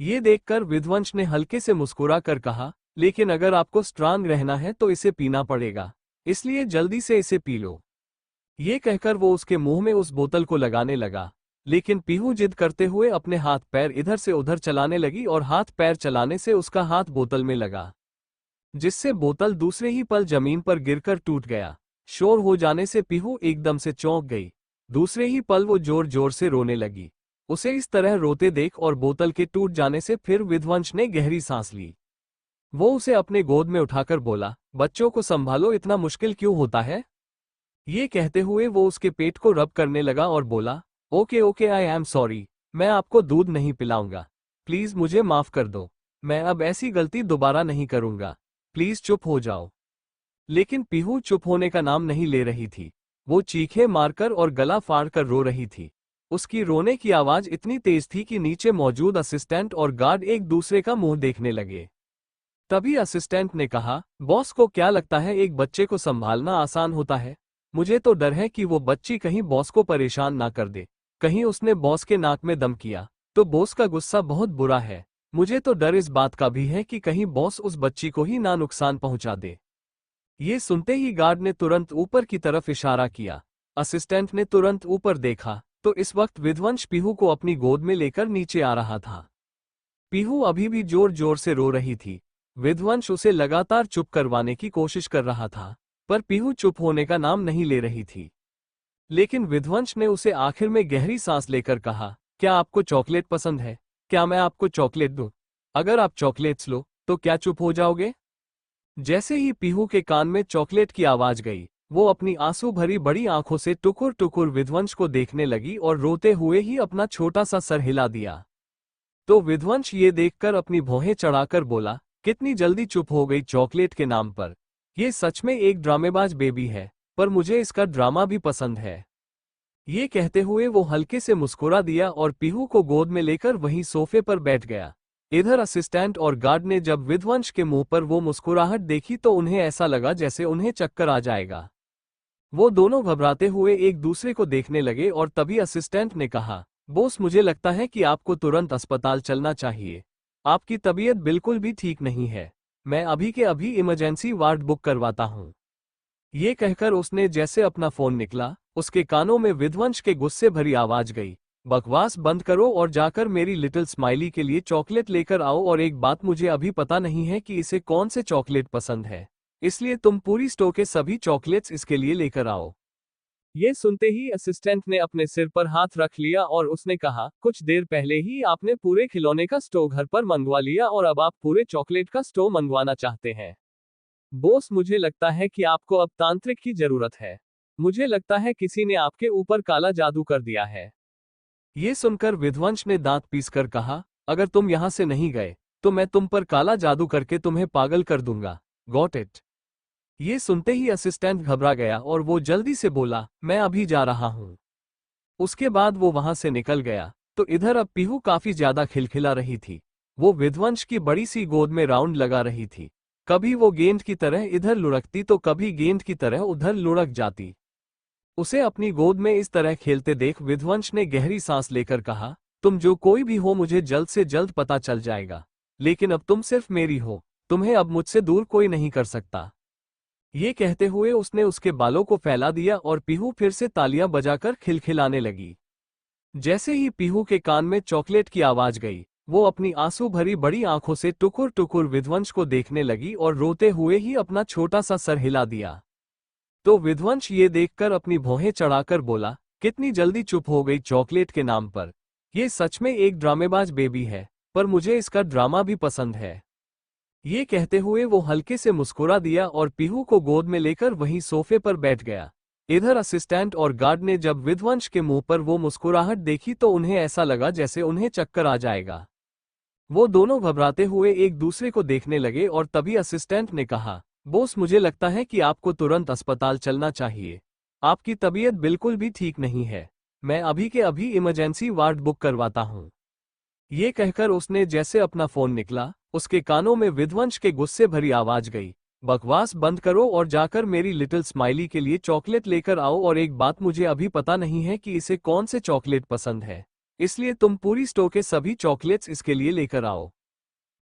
ये देखकर विध्वंस ने हल्के से मुस्कुरा कर कहा, लेकिन अगर आपको स्ट्रांग रहना है तो इसे पीना पड़ेगा, इसलिए जल्दी से इसे पी लो। ये कहकर वो उसके मुंह में उस बोतल को लगाने लगा, लेकिन पीहू जिद करते हुए अपने हाथ पैर इधर से उधर चलाने लगी और हाथ पैर चलाने से उसका हाथ बोतल में लगा, जिससे बोतल दूसरे ही पल जमीन पर गिरकर टूट गया। शोर हो जाने से पीहू एकदम से चौंक गई। दूसरे ही पल वो जोर जोर से रोने लगी। उसे इस तरह रोते देख और बोतल के टूट जाने से फिर विध्वंस ने गहरी सांस ली। वो उसे अपने गोद में उठाकर बोला, बच्चों को संभालो, इतना मुश्किल क्यों होता है? ये कहते हुए वो उसके पेट को रब करने लगा और बोला, okay okay I am sorry, मैं आपको दूध नहीं पिलाऊंगा, प्लीज मुझे माफ कर दो, मैं अब ऐसी गलती दोबारा नहीं करूंगा, प्लीज चुप हो जाओ। लेकिन पीहू चुप होने का नाम नहीं ले रही थी। वो चीखें मारकर और गला फाड़कर रो रही थी। उसकी रोने की आवाज इतनी तेज थी कि नीचे मौजूद असिस्टेंट और गार्ड एक दूसरे का मुंह देखने लगे। तभी असिस्टेंट ने कहा, बॉस को क्या लगता है एक बच्चे को संभालना आसान होता है? मुझे तो डर है कि वो बच्ची कहीं बॉस को परेशान ना कर दे। कहीं उसने बॉस के नाक में दम किया तो बॉस का गुस्सा बहुत बुरा है। मुझे तो डर इस बात का भी है कि कहीं बॉस उस बच्ची को ही ना नुकसान पहुंचा दे। ये सुनते ही गार्ड ने तुरंत ऊपर की तरफ इशारा किया। असिस्टेंट ने तुरंत ऊपर देखा तो इस वक्त विध्वंस पीहू को अपनी गोद में लेकर नीचे आ रहा था। पीहू अभी भी जोर जोर से रो रही थी। विध्वंस उसे लगातार चुप करवाने की कोशिश कर रहा था, पर पीहू चुप होने का नाम नहीं ले रही थी। लेकिन विध्वंस ने उसे आखिर में गहरी सांस लेकर कहा, क्या आपको चॉकलेट पसंद है? क्या मैं आपको चॉकलेट दूं? अगर आप चॉकलेट्स लो तो क्या चुप हो जाओगे? जैसे ही पीहू के कान में चॉकलेट की आवाज गई, वो अपनी आंसू भरी बड़ी आंखों से टुकुर टुकुर विध्वंस को देखने लगी और रोते हुए ही अपना छोटा सा सर हिला दिया। तो विध्वंस ये देखकर अपनी भौहें चढ़ाकर बोला, कितनी जल्दी चुप हो गई चॉकलेट के नाम पर। ये सच में एक ड्रामेबाज बेबी है, पर मुझे इसका ड्रामा भी पसंद है। ये कहते हुए वो हल्के से मुस्कुरा दिया और पीहू को गोद में लेकर वहीं सोफे पर बैठ गया। इधर असिस्टेंट और गार्ड ने जब विध्वंस के मुंह पर वो मुस्कुराहट देखी तो उन्हें ऐसा लगा जैसे उन्हें चक्कर आ जाएगा। वो दोनों घबराते हुए एक दूसरे को देखने लगे और तभी असिस्टेंट ने कहा, बॉस मुझे लगता है कि आपको तुरंत अस्पताल चलना चाहिए। आपकी तबीयत बिल्कुल भी ठीक नहीं है। मैं अभी के अभी इमरजेंसी वार्ड बुक करवाता हूँ। ये कहकर उसने जैसे अपना फोन निकला, उसके कानों में विध्वंस के गुस्से भरी आवाज गई, बकवास बंद करो और जाकर मेरी लिटिल स्माइली के लिए चॉकलेट लेकर आओ। और एक बात, मुझे अभी पता नहीं है कि इसे कौन से चॉकलेट पसंद है, इसलिए तुम पूरी स्टोर के सभी चॉकलेट्स इसके लिए लेकर आओ। ये सुनते ही असिस्टेंट ने अपने सिर पर हाथ रख लिया और उसने कहा, कुछ देर पहले ही आपने पूरे खिलौने का स्टोर घर पर मंगवा लिया और अब आप पूरे चॉकलेट का स्टोर मंगवाना चाहते हैं। बॉस मुझे लगता है कि आपको अब तांत्रिक की जरूरत है। मुझे लगता है किसी ने आपके ऊपर काला जादू कर दिया है। ये सुनकर विध्वंस ने दांत पीसकर कहा, अगर तुम यहां से नहीं गए तो मैं तुम पर काला जादू करके तुम्हें पागल कर दूंगा। Got it? ये सुनते ही असिस्टेंट घबरा गया और वो जल्दी से बोला, मैं अभी जा रहा हूं। उसके बाद वो वहां से निकल गया। तो इधर अब पीहू काफी ज्यादा खिलखिला रही थी। वो विध्वंस की बड़ी सी गोद में राउंड लगा रही थी। कभी वो गेंद की तरह इधर लुढ़कती तो कभी गेंद की तरह उधर लुढ़क जाती। उसे अपनी गोद में इस तरह खेलते देख विध्वंस ने गहरी सांस लेकर कहा, तुम जो कोई भी हो मुझे जल्द से जल्द पता चल जाएगा, लेकिन अब तुम सिर्फ मेरी हो। तुम्हें अब मुझसे दूर कोई नहीं कर सकता। ये कहते हुए उसने उसके बालों को फैला दिया और पीहू फिर से तालियां बजाकर खिलखिलाने लगी। जैसे ही पीहू के कान में चॉकलेट की आवाज गई, वो अपनी आंसू भरी बड़ी आंखों से टुकुर टुकुर विध्वंस को देखने लगी और रोते हुए ही अपना छोटा सा सर हिला दिया। तो विध्वंस ये देखकर अपनी भौहें चढ़ाकर बोला, कितनी जल्दी चुप हो गई चॉकलेट के नाम पर। ये सच में एक ड्रामेबाज बेबी है, पर मुझे इसका ड्रामा भी पसंद है। ये कहते हुए वो हल्के से मुस्कुरा दिया और पीहू को गोद में लेकर वहीं सोफे पर बैठ गया। इधर असिस्टेंट और गार्ड ने जब विध्वंस के मुंह पर वो मुस्कुराहट देखी तो उन्हें ऐसा लगा जैसे उन्हें चक्कर आ जाएगा। वो दोनों घबराते हुए एक दूसरे को देखने लगे और तभी असिस्टेंट ने कहा, बॉस मुझे लगता है कि आपको तुरंत अस्पताल चलना चाहिए। आपकी तबीयत बिल्कुल भी ठीक नहीं है। मैं अभी के अभी इमरजेंसी वार्ड बुक करवाता हूँ। ये कहकर उसने जैसे अपना फोन निकला, उसके कानों में विध्वंस के गुस्से भरी आवाज गई, बकवास बंद करो और जाकर मेरी लिटिल स्माइली के लिए चॉकलेट लेकर आओ। और एक बात, मुझे अभी पता नहीं है कि इसे कौन से चॉकलेट पसंद है, इसलिए तुम पूरी स्टोर के सभी चॉकलेट्स इसके लिए लेकर आओ।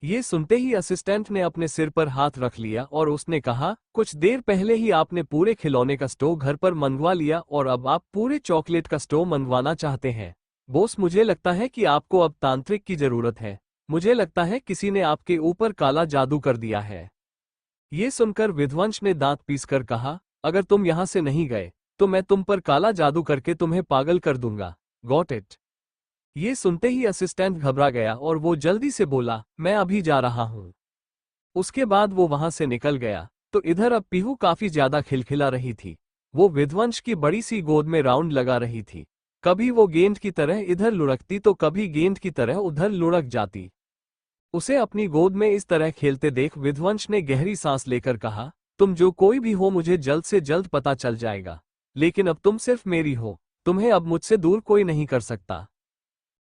ये सुनते ही असिस्टेंट ने अपने सिर पर हाथ रख लिया और उसने कहा, कुछ देर पहले ही आपने पूरे खिलौने का स्टोर घर पर मंगवा लिया और अब आप पूरे चॉकलेट का स्टोर मंगवाना चाहते हैं। बॉस मुझे लगता है कि आपको अब तांत्रिक की जरूरत है। मुझे लगता है किसी ने आपके ऊपर काला जादू कर दिया है। ये सुनकर विध्वंस ने दांत पीसकर कहा, अगर तुम यहां से नहीं गए तो मैं तुम पर काला जादू करके तुम्हें पागल कर दूंगा। Got it? ये सुनते ही असिस्टेंट घबरा गया और वो जल्दी से बोला, मैं अभी जा रहा हूं। उसके बाद वो वहां से निकल गया। तो इधर अब पीहू काफी ज्यादा खिलखिला रही थी। वो विध्वंस की बड़ी सी गोद में राउंड लगा रही थी। कभी वो गेंद की तरह इधर लुढ़कती तो कभी गेंद की तरह उधर लुढ़क जाती। उसे अपनी गोद में इस तरह खेलते देख विध्वंस ने गहरी सांस लेकर कहा, तुम जो कोई भी हो मुझे जल्द से जल्द पता चल जाएगा, लेकिन अब तुम सिर्फ मेरी हो। तुम्हें अब मुझसे दूर कोई नहीं कर सकता।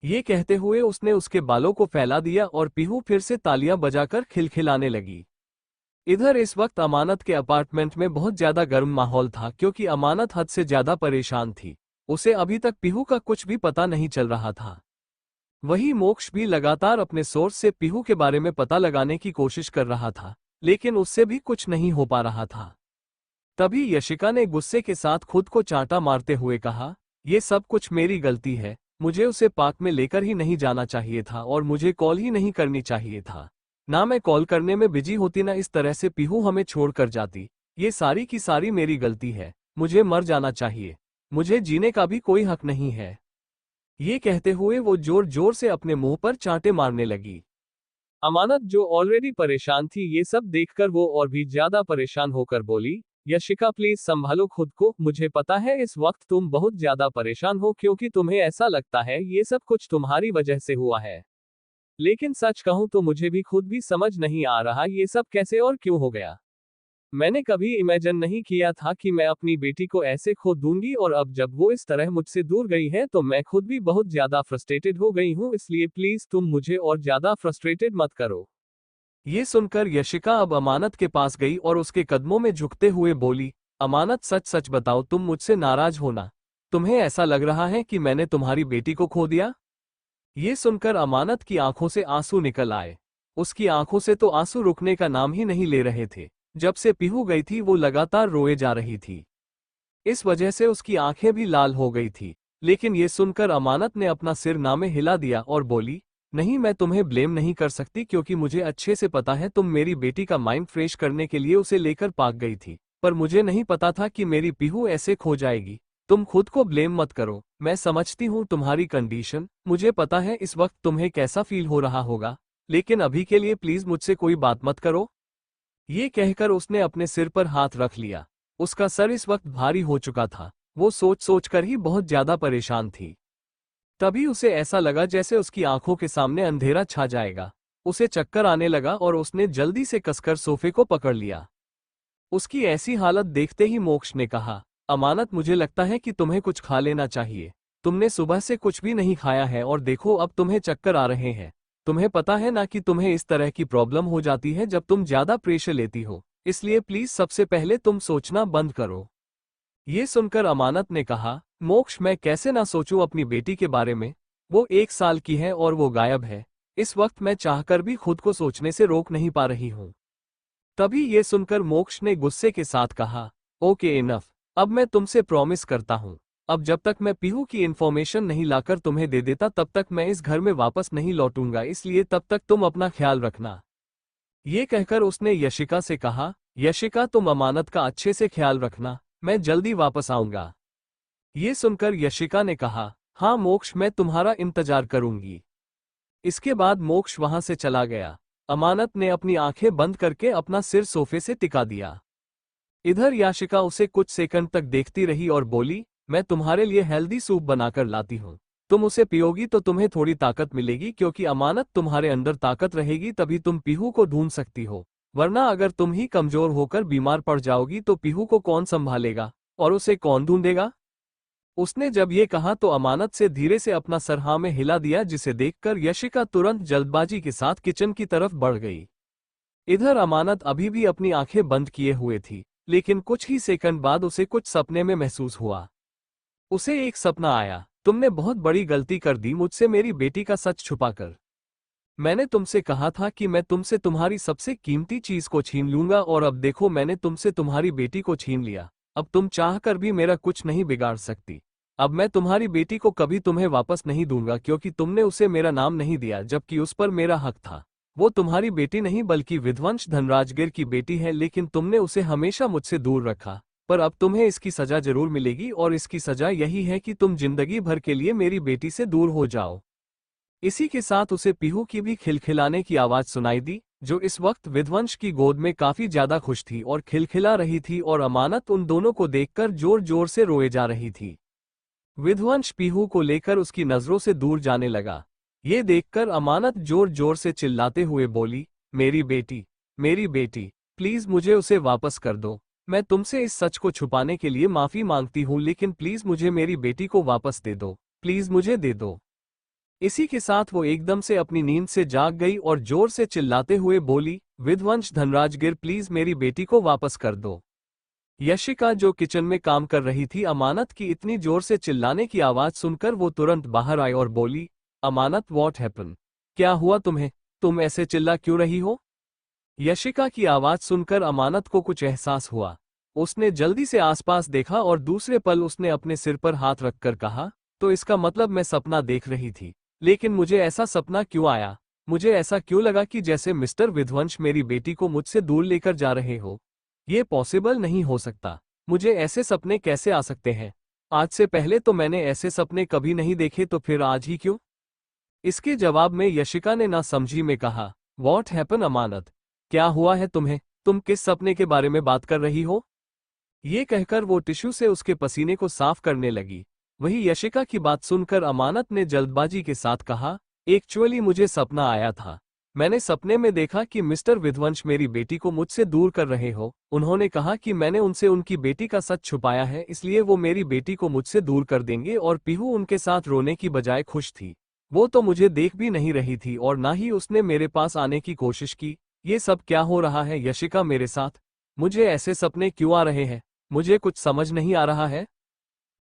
ये कहते हुए उसने उसके बालों को फैला दिया और पीहू फिर से तालियां बजाकर खिलखिलाने लगी। इधर इस वक्त अमानत के अपार्टमेंट में बहुत ज्यादा गर्म माहौल था क्योंकि अमानत हद से ज्यादा परेशान थी। उसे अभी तक पीहू का कुछ भी पता नहीं चल रहा था। वही मोक्ष भी लगातार अपने सोर्स से पीहू के बारे में पता लगाने की कोशिश कर रहा था, लेकिन उससे भी कुछ नहीं हो पा रहा था। तभी यशिका ने गुस्से के साथ खुद को चांटा मारते हुए कहा, ये सब कुछ मेरी गलती है। मुझे उसे पार्क में लेकर ही नहीं जाना चाहिए था और मुझे कॉल ही नहीं करनी चाहिए था। ना मैं कॉल करने में बिजी होती, ना इस तरह से पीहू हमें छोड़ कर जाती। ये सारी की सारी मेरी गलती है। मुझे मर जाना चाहिए। मुझे जीने का भी कोई हक नहीं है। ये कहते हुए वो जोर जोर से अपने मुंह पर चांटे मारने लगी। अमानत जो ऑलरेडी परेशान थी, ये सब देखकर वो और भी ज्यादा परेशान होकर बोली, यशिका प्लीज संभालो खुद को। मुझे पता है इस वक्त तुम बहुत ज्यादा परेशान हो क्योंकि तुम्हें ऐसा लगता है ये सब कुछ तुम्हारी वजह से हुआ है। लेकिन सच कहूं तो मुझे भी खुद भी समझ नहीं आ रहा ये सब कैसे और क्यों हो गया। मैंने कभी इमेजिन नहीं किया था कि मैं अपनी बेटी को ऐसे खो दूंगी, और अब जब वो इस तरह मुझसे दूर गई है तो मैं खुद भी बहुत ज्यादा फ्रस्ट्रेटेड हो गई हूँ, इसलिए प्लीज तुम मुझे और ज्यादा फ्रस्ट्रेटेड मत करो। ये सुनकर यशिका अब अमानत के पास गई और उसके कदमों में झुकते हुए बोली, अमानत सच सच बताओ, तुम मुझसे नाराज हो ना? तुम्हें ऐसा लग रहा है कि मैंने तुम्हारी बेटी को खो दिया? ये सुनकर अमानत की आंखों से आंसू निकल आए। उसकी आंखों से तो आंसू रुकने का नाम ही नहीं ले रहे थे। जब से पीहू गई थी वो लगातार रोए जा रही थी। इस वजह से उसकी आंखें भी लाल हो गई थी। लेकिन ये सुनकर अमानत ने अपना सिर नामे हिला दिया और बोली, नहीं, मैं तुम्हें ब्लेम नहीं कर सकती क्योंकि मुझे अच्छे से पता है तुम मेरी बेटी का माइंड फ्रेश करने के लिए उसे लेकर पार्क गई थी, पर मुझे नहीं पता था कि मेरी पीहू ऐसे खो जाएगी। तुम खुद को ब्लेम मत करो, मैं समझती हूँ तुम्हारी कंडीशन, मुझे पता है इस वक्त तुम्हें कैसा फील हो रहा होगा, लेकिन अभी के लिए प्लीज मुझसे कोई बात मत करो। ये कहकर उसने अपने सिर पर हाथ रख लिया। उसका सर इस वक्त भारी हो चुका था। वो सोच सोच कर ही बहुत ज्यादा परेशान थी। तभी उसे ऐसा लगा जैसे उसकी आंखों के सामने अंधेरा छा जाएगा। उसे चक्कर आने लगा और उसने जल्दी से कसकर सोफे को पकड़ लिया। उसकी ऐसी हालत देखते ही मोक्ष ने कहा, अमानत, मुझे लगता है कि तुम्हें कुछ खा लेना चाहिए। तुमने सुबह से कुछ भी नहीं खाया है और देखो अब तुम्हें चक्कर आ रहे हैं। तुम्हें पता है ना कि तुम्हें इस तरह की प्रॉब्लम हो जाती है जब तुम ज्यादा प्रेशर लेती हो, इसलिए प्लीज सबसे पहले तुम सोचना बंद करो। ये सुनकर अमानत ने कहा, मोक्ष, मैं कैसे ना सोचूं अपनी बेटी के बारे में? वो 1 साल की है और वो गायब है। इस वक्त मैं चाहकर भी खुद को सोचने से रोक नहीं पा रही हूँ। तभी ये सुनकर मोक्ष ने गुस्से के साथ कहा, ओके इनफ, अब मैं तुमसे प्रॉमिस करता हूँ, अब जब तक मैं पीहू की इन्फॉर्मेशन नहीं लाकर तुम्हें दे देता तब तक मैं इस घर में वापस नहीं लौटूंगा, इसलिए तब तक तुम अपना ख्याल रखना। ये कहकर उसने यशिका से कहा, यशिका, तुम अमानत का अच्छे से ख्याल रखना, मैं जल्दी वापस आऊंगा। ये सुनकर यशिका ने कहा, हाँ मोक्ष, मैं तुम्हारा इंतजार करूंगी। इसके बाद मोक्ष वहां से चला गया। अमानत ने अपनी आंखें बंद करके अपना सिर सोफे से टिका दिया। इधर याशिका उसे कुछ सेकंड तक देखती रही और बोली, मैं तुम्हारे लिए हेल्दी सूप बनाकर लाती हूँ। तुम उसे पियोगी तो तुम्हें थोड़ी ताकत मिलेगी, क्योंकि अमानत तुम्हारे अंदर ताकत रहेगी तभी तुम पीहू को ढूंढ सकती हो, वरना अगर तुम ही कमजोर होकर बीमार पड़ जाओगी तो पीहू को कौन संभालेगा और उसे कौन ढूंढेगा? उसने जब ये कहा तो अमानत से धीरे से अपना सर हाँ में हिला दिया, जिसे देखकर यशिका तुरंत जल्दबाजी के साथ किचन की तरफ बढ़ गई। इधर अमानत अभी भी अपनी आंखें बंद किए हुए थी, लेकिन कुछ ही सेकंड बाद उसे कुछ सपने में महसूस हुआ। उसे एक सपना आया, तुमने बहुत बड़ी गलती कर दी मुझसे मेरी बेटी का सच छुपाकर। मैंने तुमसे कहा था कि मैं तुमसे तुम्हारी सबसे कीमती चीज को छीन लूंगा, और अब देखो मैंने तुमसे तुम्हारी बेटी को छीन लिया। अब तुम चाहकर भी मेरा कुछ नहीं बिगाड़ सकती। अब मैं तुम्हारी बेटी को कभी तुम्हें वापस नहीं दूंगा, क्योंकि तुमने उसे मेरा नाम नहीं दिया जबकि उस पर मेरा हक था। वो तुम्हारी बेटी नहीं बल्कि विध्वंस धनराजगिर की बेटी है, लेकिन तुमने उसे हमेशा मुझसे दूर रखा। पर अब तुम्हें इसकी सजा जरूर मिलेगी, और इसकी सजा यही है कि तुम जिंदगी भर के लिए मेरी बेटी से दूर हो जाओ। इसी के साथ उसे पीहू की भी खिलखिलाने की आवाज सुनाई दी, जो इस वक्त विध्वंस की गोद में काफी ज्यादा खुश थी और खिलखिला रही थी, और अमानत उन दोनों को देखकर जोर जोर से रोए जा रही थी। विध्वंस पीहू को लेकर उसकी नजरों से दूर जाने लगा। ये देखकर अमानत जोर जोर से चिल्लाते हुए बोली, मेरी बेटी, मेरी बेटी, प्लीज मुझे उसे वापस कर दो। मैं तुमसे इस सच को छुपाने के लिए माफी मांगती हूँ, लेकिन प्लीज मुझे मेरी बेटी को वापस दे दो, प्लीज मुझे दे दो। इसी के साथ वो एकदम से अपनी नींद से जाग गई और जोर से चिल्लाते हुए बोली, विध्वंस धनराजगिर, प्लीज मेरी बेटी को वापस कर दो। यशिका जो किचन में काम कर रही थी, अमानत की इतनी जोर से चिल्लाने की आवाज सुनकर वो तुरंत बाहर आई और बोली, अमानत, व्हाट हैपन? क्या हुआ तुम्हें? तुम ऐसे चिल्ला क्यों रही हो? यशिका की आवाज सुनकर अमानत को कुछ एहसास हुआ। उसने जल्दी से आसपास देखा और दूसरे पल उसने अपने सिर पर हाथ रखकर कहा, तो इसका मतलब मैं सपना देख रही थी। लेकिन मुझे ऐसा सपना क्यों आया? मुझे ऐसा क्यों लगा कि जैसे मिस्टर विध्वंस मेरी बेटी को मुझसे दूर लेकर जा रहे हो? ये पॉसिबल नहीं हो सकता। मुझे ऐसे सपने कैसे आ सकते हैं? आज से पहले तो मैंने ऐसे सपने कभी नहीं देखे, तो फिर आज ही क्यों? इसके जवाब में यशिका ने ना समझी में कहा, व्हाट हैपन अमानत? क्या हुआ है तुम्हें? तुम किस सपने के बारे में बात कर रही हो? ये कहकर वो टिश्यू से उसके पसीने को साफ करने लगी। वही यशिका की बात सुनकर अमानत ने जल्दबाजी के साथ कहा, एक्चुअली मुझे सपना आया था। मैंने सपने में देखा कि मिस्टर विध्वंस मेरी बेटी को मुझसे दूर कर रहे हो। उन्होंने कहा कि मैंने उनसे उनकी बेटी का सच छुपाया है, इसलिए वो मेरी बेटी को मुझसे दूर कर देंगे। और पीहू उनके साथ रोने की बजाय खुश थी। वो तो मुझे देख भी नहीं रही थी और ना ही उसने मेरे पास आने की कोशिश की। ये सब क्या हो रहा है यशिका मेरे साथ? मुझे ऐसे सपने क्यों आ रहे हैं? मुझे कुछ समझ नहीं आ रहा है।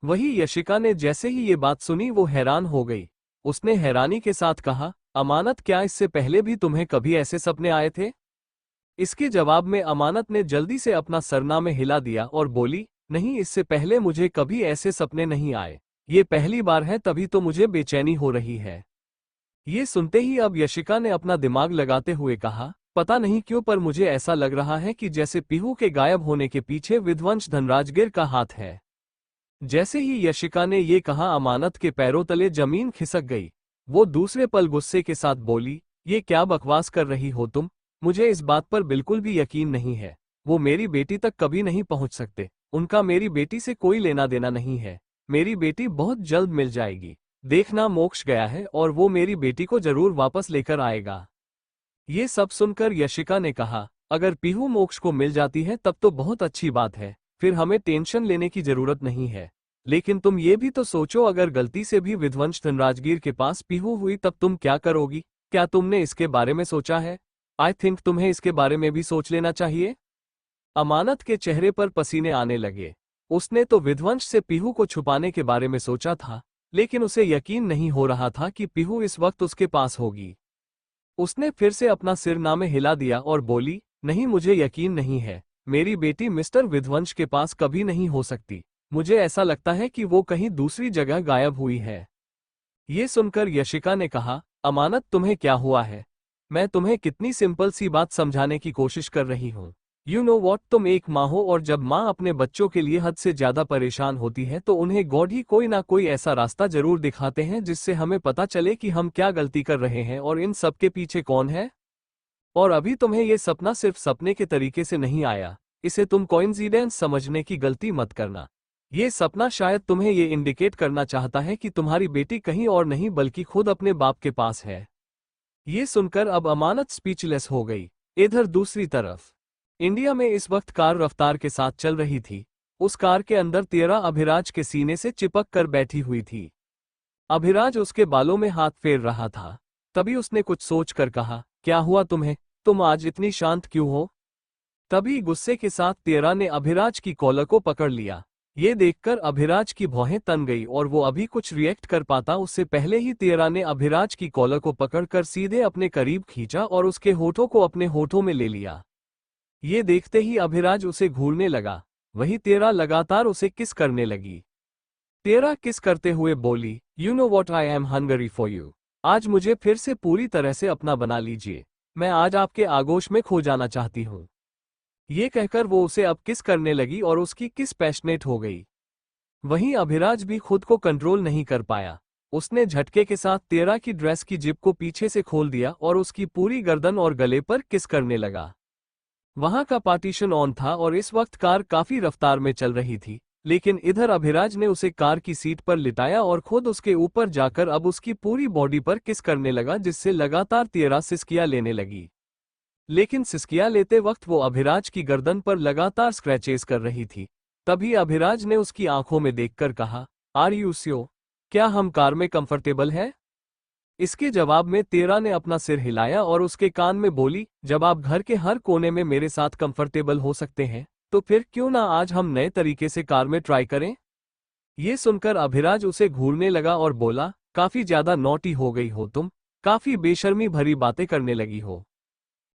वही यशिका ने जैसे ही ये बात सुनी वो हैरान हो गई। उसने हैरानी के साथ कहा, अमानत, क्या इससे पहले भी तुम्हें कभी ऐसे सपने आए थे? इसके जवाब में अमानत ने जल्दी से अपना सरनामे हिला दिया और बोली, नहीं, इससे पहले मुझे कभी ऐसे सपने नहीं आए। ये पहली बार है, तभी तो मुझे बेचैनी हो रही है। ये सुनते ही अब यशिका ने अपना दिमाग लगाते हुए कहा, पता नहीं क्यों पर मुझे ऐसा लग रहा है कि जैसे पीहू के गायब होने के पीछे विध्वंस धनराजगीर का हाथ है। जैसे ही यशिका ने ये कहा अमानत के पैरों तले जमीन खिसक गई। वो दूसरे पल गुस्से के साथ बोली, ये क्या बकवास कर रही हो तुम? मुझे इस बात पर बिल्कुल भी यकीन नहीं है। वो मेरी बेटी तक कभी नहीं पहुंच सकते। उनका मेरी बेटी से कोई लेना देना नहीं है। मेरी बेटी बहुत जल्द मिल जाएगी। देखना, मोक्ष गया है और वो मेरी बेटी को जरूर वापस लेकर आएगा। ये सब सुनकर यशिका ने कहा, अगर पीहू मोक्ष को मिल जाती है तब तो बहुत अच्छी बात है, फिर हमें टेंशन लेने की जरूरत नहीं है। लेकिन तुम ये भी तो सोचो, अगर गलती से भी विध्वंस धनराजगीर के पास पीहू हुई तब तुम क्या करोगी? क्या तुमने इसके बारे में सोचा है? आई थिंक तुम्हें इसके बारे में भी सोच लेना चाहिए। अमानत के चेहरे पर पसीने आने लगे। उसने तो विध्वंस से पीहू को छुपाने के बारे में सोचा था, लेकिन उसे यकीन नहीं हो रहा था कि पीहू इस वक्त उसके पास होगी। उसने फिर से अपना सिरनामे हिला दिया और बोली, नहीं, मुझे यकीन नहीं है। मेरी बेटी मिस्टर विध्वंस के पास कभी नहीं हो सकती। मुझे ऐसा लगता है कि वो कहीं दूसरी जगह गायब हुई है। ये सुनकर यशिका ने कहा, अमानत, तुम्हें क्या हुआ है? मैं तुम्हें कितनी सिंपल सी बात समझाने की कोशिश कर रही हूँ। यू नो वॉट, तुम एक माँ हो और जब माँ अपने बच्चों के लिए हद से ज्यादा परेशान होती है तो उन्हें गॉड ही कोई ना कोई ऐसा रास्ता जरूर दिखाते हैं जिससे हमें पता चले कि हम क्या गलती कर रहे हैं और इन सब के पीछे कौन है। और अभी तुम्हें ये सपना सिर्फ सपने के तरीके से नहीं आया, इसे तुम कोइंसिडेंस समझने की गलती मत करना। ये सपना शायद तुम्हें ये इंडिकेट करना चाहता है कि तुम्हारी बेटी कहीं और नहीं बल्कि खुद अपने बाप के पास है। ये सुनकर अब अमानत स्पीचलेस हो गई। इधर दूसरी तरफ इंडिया में इस वक्त कार रफ्तार के साथ चल रही थी। उस कार के अंदर तेरा अभिराज के सीने से चिपक कर बैठी हुई थी। अभिराज उसके बालों में हाथ फेर रहा था। तभी उसने कुछ सोच कर कहा, क्या हुआ तुम्हें? तुम आज इतनी शांत क्यों हो? तभी गुस्से के साथ तेरा ने अभिराज की कॉलर को पकड़ लिया। ये देखकर अभिराज की भौहें तन गई और वो अभी कुछ रिएक्ट कर पाता उससे पहले ही तेरा ने अभिराज की कॉलर को पकड़कर सीधे अपने करीब खींचा और उसके होठों को अपने होठों में ले लिया। ये देखते ही अभिराज उसे घूरने लगा। वही तेरा लगातार उसे किस करने लगी। तेरा किस करते हुए बोली, you know what, I am Hungary for you. आज मुझे फिर से पूरी तरह से अपना बना लीजिए। मैं आज आपके आगोश में खो जाना चाहती हूँ। ये कहकर वो उसे अब किस करने लगी और उसकी किस पैशनेट हो गई। वहीं अभिराज भी खुद को कंट्रोल नहीं कर पाया। उसने झटके के साथ तेरा की ड्रेस की जिप को पीछे से खोल दिया और उसकी पूरी गर्दन और गले पर किस करने लगा। वहां का पार्टीशन ऑन था और इस वक्त कार काफी रफ्तार में चल रही थी, लेकिन इधर अभिराज ने उसे कार की सीट पर लिटाया और खुद उसके ऊपर जाकर अब उसकी पूरी बॉडी पर किस करने लगा, जिससे लगातार तेरा सिसकियां लेने लगी। लेकिन सिसकियां लेते वक्त वो अभिराज की गर्दन पर लगातार स्क्रैचेस कर रही थी। तभी अभिराज ने उसकी आंखों में देखकर कहा, आर यू श्योर? क्या हम कार में कंफर्टेबल है? इसके जवाब में तेरा ने अपना सिर हिलाया और उसके कान में बोली, जब आप घर के हर कोने में मेरे साथ कंफर्टेबल हो सकते हैं तो फिर क्यों ना आज हम नए तरीके से कार में ट्राई करें। ये सुनकर अभिराज उसे घूरने लगा और बोला, काफी ज्यादा नॉटी हो गई हो तुम। काफी बेशर्मी भरी बातें करने लगी हो।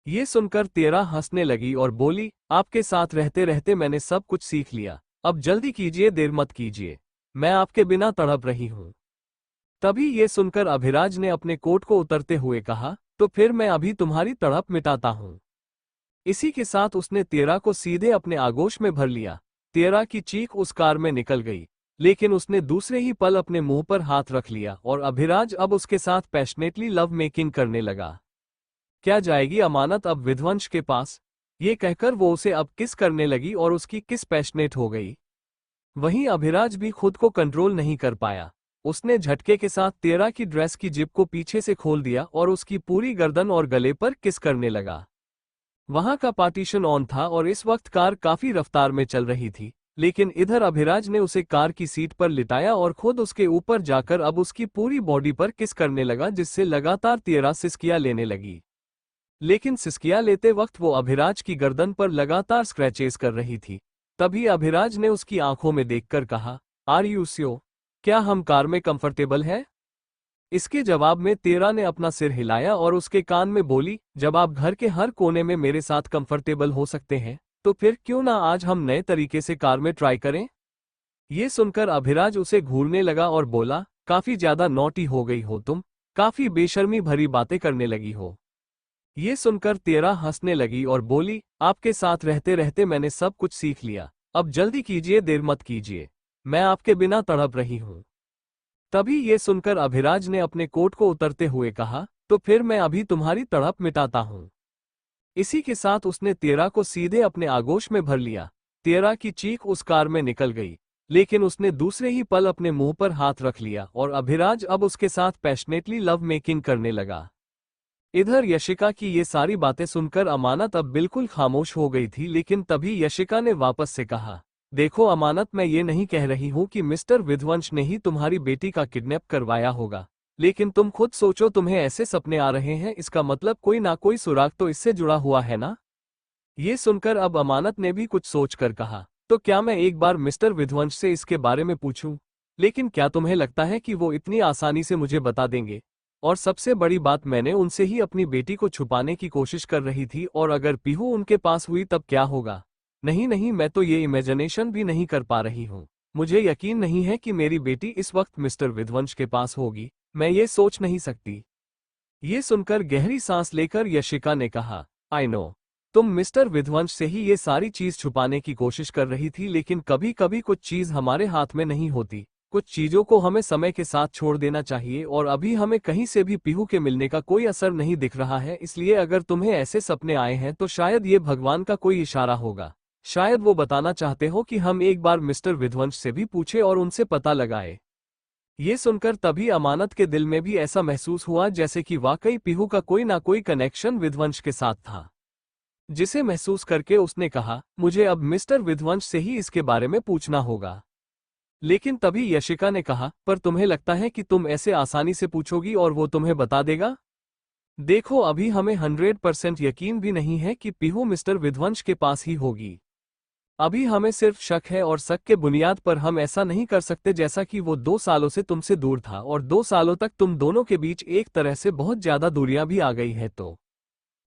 ये सुनकर तेरा हंसने लगी और बोली, आपके साथ रहते रहते मैंने सब कुछ सीख लिया। अब जल्दी कीजिए, देर मत कीजिए। मैं आपके बिना तड़प रही हूं। तभी ये सुनकर अभिराज ने अपने कोट को उतरते हुए कहा, तो फिर मैं अभी तुम्हारी तड़प मिटाता हूं। इसी के साथ उसने तेरा को सीधे अपने आगोश में भर लिया। तेरा की चीख उस कार में निकल गई, लेकिन उसने दूसरे ही पल अपने मुंह पर हाथ रख लिया और अभिराज अब उसके साथ पैशनेटली लव मेकिंग करने लगा। क्या जाएगी अमानत अब विध्वंस के पास? ये कहकर वो उसे अब किस करने लगी और उसकी किस पैशनेट हो गई। वहीं अभिराज भी खुद को कंट्रोल नहीं कर पाया। उसने झटके के साथ तेरा की ड्रेस की जिप को पीछे से खोल दिया और उसकी पूरी गर्दन और गले पर किस करने लगा। वहां का पार्टीशन ऑन था और इस वक्त कार काफी रफ्तार में चल रही थी, लेकिन इधर अभिराज ने उसे कार की सीट पर लिटाया और खुद उसके ऊपर जाकर अब उसकी पूरी बॉडी पर किस करने लगा, जिससे लगातार तेरा सिसकियां लेने लगी। लेकिन सिसकियां लेते वक्त वो अभिराज की गर्दन पर लगातार स्क्रैचेस कर रही थी। तभी अभिराज ने उसकी आंखों में देखकर कहा, आर यू श्योर? क्या हम कार में कंफर्टेबल है? इसके जवाब में तेरा ने अपना सिर हिलाया और उसके कान में बोली, जब आप घर के हर कोने में मेरे साथ कंफर्टेबल हो सकते हैं तो फिर क्यों ना आज हम नए तरीके से कार में ट्राई करें। ये सुनकर अभिराज उसे घूरने लगा और बोला, काफी ज्यादा नॉटी हो गई हो तुम, काफी बेशर्मी भरी बातें करने लगी हो। ये सुनकर तेरा हंसने लगी और बोली, आपके साथ रहते रहते मैंने सब कुछ सीख लिया, अब जल्दी कीजिए, देर मत कीजिए, मैं आपके बिना तड़प रही हूं। तभी ये सुनकर अभिराज ने अपने कोट को उतरते हुए कहा, तो फिर मैं अभी तुम्हारी तड़प मिटाता हूं। इसी के साथ उसने तेरा को सीधे अपने आगोश में भर लिया। तेरा की चीख उस कार में निकल गई, लेकिन उसने दूसरे ही पल अपने मुंह पर हाथ रख लिया और अभिराज अब उसके साथ पैशनेटली लव मेकिंग करने लगा। इधर यशिका की ये सारी बातें सुनकर अमानत अब बिल्कुल खामोश हो गई थी, लेकिन तभी यशिका ने वापस से कहा, देखो अमानत, मैं ये नहीं कह रही हूं कि मिस्टर विध्वंस ने ही तुम्हारी बेटी का किडनैप करवाया होगा, लेकिन तुम खुद सोचो, तुम्हें ऐसे सपने आ रहे हैं, इसका मतलब कोई ना कोई सुराग तो इससे जुड़ा हुआ है ना। ये सुनकर अब अमानत ने भी कुछ सोचकर कहा, तो क्या मैं एक बार मिस्टर विध्वंस से इसके बारे में पूछूं? लेकिन क्या तुम्हें लगता है कि वो इतनी आसानी से मुझे बता देंगे? और सबसे बड़ी बात, मैंने उनसे ही अपनी बेटी को छुपाने की कोशिश कर रही थी, और अगर पीहू उनके पास हुई तब क्या होगा? नहीं नहीं, मैं तो ये इमेजिनेशन भी नहीं कर पा रही हूँ। मुझे यकीन नहीं है कि मेरी बेटी इस वक्त मिस्टर विध्वंस के पास होगी, मैं ये सोच नहीं सकती। ये सुनकर गहरी सांस लेकर यशिका ने कहा, आई नो, तुम मिस्टर विध्वंस से ही ये सारी चीज छुपाने की कोशिश कर रही थी, लेकिन कभी कभी कुछ चीज हमारे हाथ में नहीं होती, कुछ चीजों को हमें समय के साथ छोड़ देना चाहिए, और अभी हमें कहीं से भी पीहू के मिलने का कोई असर नहीं दिख रहा है, इसलिए अगर तुम्हें ऐसे सपने आए हैं तो शायद ये भगवान का कोई इशारा होगा। शायद वो बताना चाहते हो कि हम एक बार मिस्टर विध्वंस से भी पूछे और उनसे पता लगाए। ये सुनकर तभी अमानत के दिल में भी ऐसा महसूस हुआ जैसे कि वाकई पीहू का कोई ना कोई कनेक्शन विध्वंस के साथ था, जिसे महसूस करके उसने कहा, मुझे अब मिस्टर विध्वंस से ही इसके बारे में पूछना होगा। लेकिन तभी यशिका ने कहा, पर तुम्हें लगता है कि तुम ऐसे आसानी से पूछोगी और वो तुम्हें बता देगा? देखो, अभी हमें 100% यकीन भी नहीं है कि पीहू मिस्टर विध्वंस के पास ही होगी। अभी हमें सिर्फ शक है, और शक के बुनियाद पर हम ऐसा नहीं कर सकते जैसा कि वो 2 सालों से तुमसे दूर था, और 2 सालों तक तुम दोनों के बीच एक तरह से बहुत ज्यादा दूरियां भी आ गई है, तो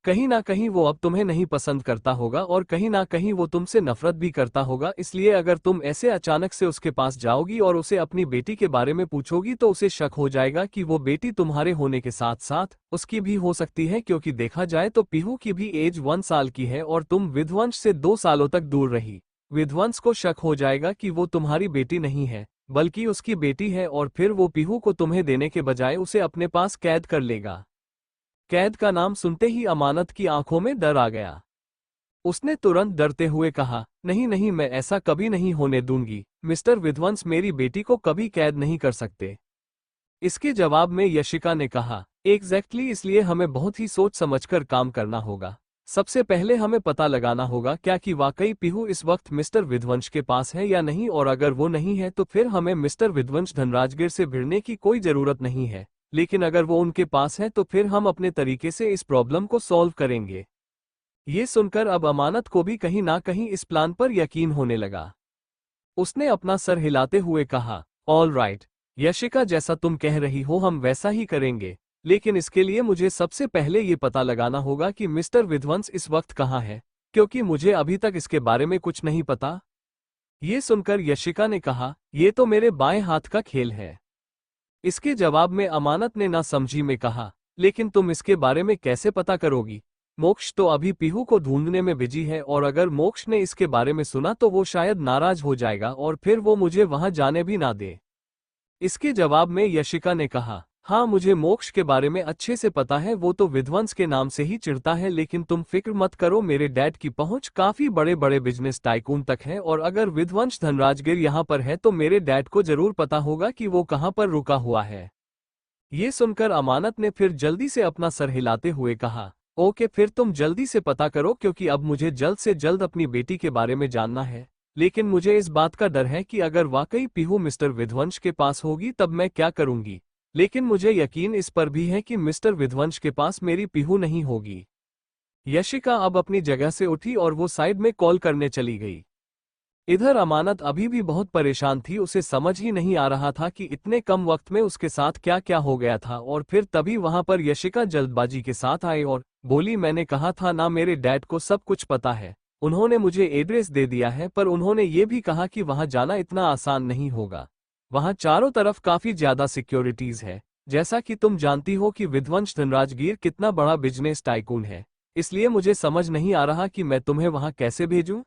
कहीं ना कहीं वो अब तुम्हें नहीं पसंद करता होगा और कहीं ना कहीं वो तुमसे नफरत भी करता होगा। इसलिए अगर तुम ऐसे अचानक से उसके पास जाओगी और उसे अपनी बेटी के बारे में पूछोगी तो उसे शक हो जाएगा कि वो बेटी तुम्हारे होने के साथ साथ उसकी भी हो सकती है, क्योंकि देखा जाए तो पीहू की भी एज 1 साल की है और तुम विध्वंस से 2 सालों तक दूर रही। विध्वंस को शक हो जाएगा कि वो तुम्हारी बेटी नहीं है बल्कि उसकी बेटी है, और फिर वो पीहू को तुम्हें देने के बजाय उसे अपने पास कैद कर लेगा। कैद का नाम सुनते ही अमानत की आंखों में डर आ गया। उसने तुरंत डरते हुए कहा, नहीं नहीं, मैं ऐसा कभी नहीं होने दूंगी, मिस्टर विध्वंस मेरी बेटी को कभी कैद नहीं कर सकते। इसके जवाब में यशिका ने कहा, एग्जैक्टली, इसलिए हमें बहुत ही सोच समझकर काम करना होगा। सबसे पहले हमें पता लगाना होगा क्या कि वाकई पीहू इस वक्त मिस्टर विध्वंस के पास है या नहीं, और अगर वो नहीं है तो फिर हमें मिस्टर विध्वंस धनराजगीर से भिड़ने की कोई जरूरत नहीं है, लेकिन अगर वो उनके पास है तो फिर हम अपने तरीके से इस प्रॉब्लम को सॉल्व करेंगे। ये सुनकर अब अमानत को भी कहीं ना कहीं इस प्लान पर यकीन होने लगा। उसने अपना सर हिलाते हुए कहा, ऑल राइट यशिका, जैसा तुम कह रही हो हम वैसा ही करेंगे, लेकिन इसके लिए मुझे सबसे पहले ये पता लगाना होगा कि मिस्टर विध्वंस इस वक्त कहाँ है, क्योंकि मुझे अभी तक इसके बारे में कुछ नहीं पता। ये सुनकर यशिका ने कहा, ये तो मेरे बाएं हाथ का खेल है। इसके जवाब में अमानत ने ना समझी में कहा, लेकिन तुम इसके बारे में कैसे पता करोगी? मोक्ष तो अभी पीहू को ढूंढने में बिजी है, और अगर मोक्ष ने इसके बारे में सुना तो वो शायद नाराज हो जाएगा और फिर वो मुझे वहां जाने भी ना दे। इसके जवाब में यशिका ने कहा, हाँ, मुझे मोक्ष के बारे में अच्छे से पता है, वो तो विध्वंस के नाम से ही चिढ़ता है, लेकिन तुम फिक्र मत करो, मेरे डैड की पहुंच काफी बड़े बड़े बिजनेस टाइकून तक है, और अगर विध्वंस धनराजगीर यहाँ पर है तो मेरे डैड को जरूर पता होगा कि वो कहाँ पर रुका हुआ है। ये सुनकर अमानत ने फिर जल्दी से अपना सर हिलाते हुए कहा, ओके, फिर तुम जल्दी से पता करो, क्योंकि अब मुझे जल्द से जल्द अपनी बेटी के बारे में जानना है। लेकिन मुझे इस बात का डर है कि अगर वाकई पीहू मिस्टर विध्वंस के पास होगी तब मैं क्या करूंगी। लेकिन मुझे यकीन इस पर भी है कि मिस्टर विध्वंस के पास मेरी पीहू नहीं होगी। यशिका अब अपनी जगह से उठी और वो साइड में कॉल करने चली गई। इधर अमानत अभी भी बहुत परेशान थी, उसे समझ ही नहीं आ रहा था कि इतने कम वक्त में उसके साथ क्या क्या हो गया था। और फिर तभी वहां पर यशिका जल्दबाजी के साथ आई और बोली, मैंने कहा था ना, मेरे डैड को सब कुछ पता है। उन्होंने मुझे एड्रेस दे दिया है, पर उन्होंने ये भी कहा कि वहां जाना इतना आसान नहीं होगा। वहां चारों तरफ काफी ज्यादा सिक्योरिटीज है। जैसा कि तुम जानती हो कि विध्वंस धनराजगीर कितना बड़ा बिजनेस टाइकून है, इसलिए मुझे समझ नहीं आ रहा कि मैं तुम्हें वहां कैसे भेजूं।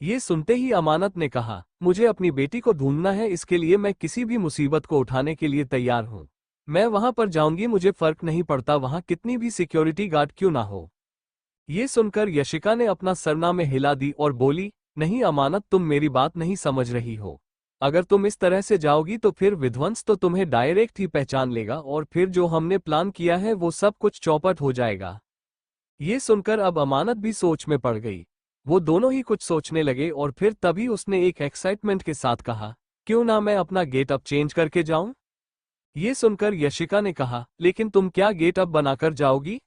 ये सुनते ही अमानत ने कहा, मुझे अपनी बेटी को ढूंढना है, इसके लिए मैं किसी भी मुसीबत को उठाने के लिए तैयार हूं। मैं वहां पर जाऊंगी, मुझे फर्क नहीं पड़ता वहां कितनी भी सिक्योरिटी गार्ड क्यों ना हो। ये सुनकर यशिका ने अपना सरना में हिला दी और बोली, नहीं अमानत, तुम मेरी बात नहीं समझ रही हो। अगर तुम इस तरह से जाओगी तो फिर विध्वंस तो तुम्हें डायरेक्ट ही पहचान लेगा, और फिर जो हमने प्लान किया है वो सब कुछ चौपट हो जाएगा। ये सुनकर अब अमानत भी सोच में पड़ गई। वो दोनों ही कुछ सोचने लगे और फिर तभी उसने एक एक्साइटमेंट के साथ कहा, क्यों ना मैं अपना गेट अप चेंज करके जाऊं। ये सुनकर यशिका ने कहा, लेकिन तुम क्या गेट अप बनाकर जाओगी।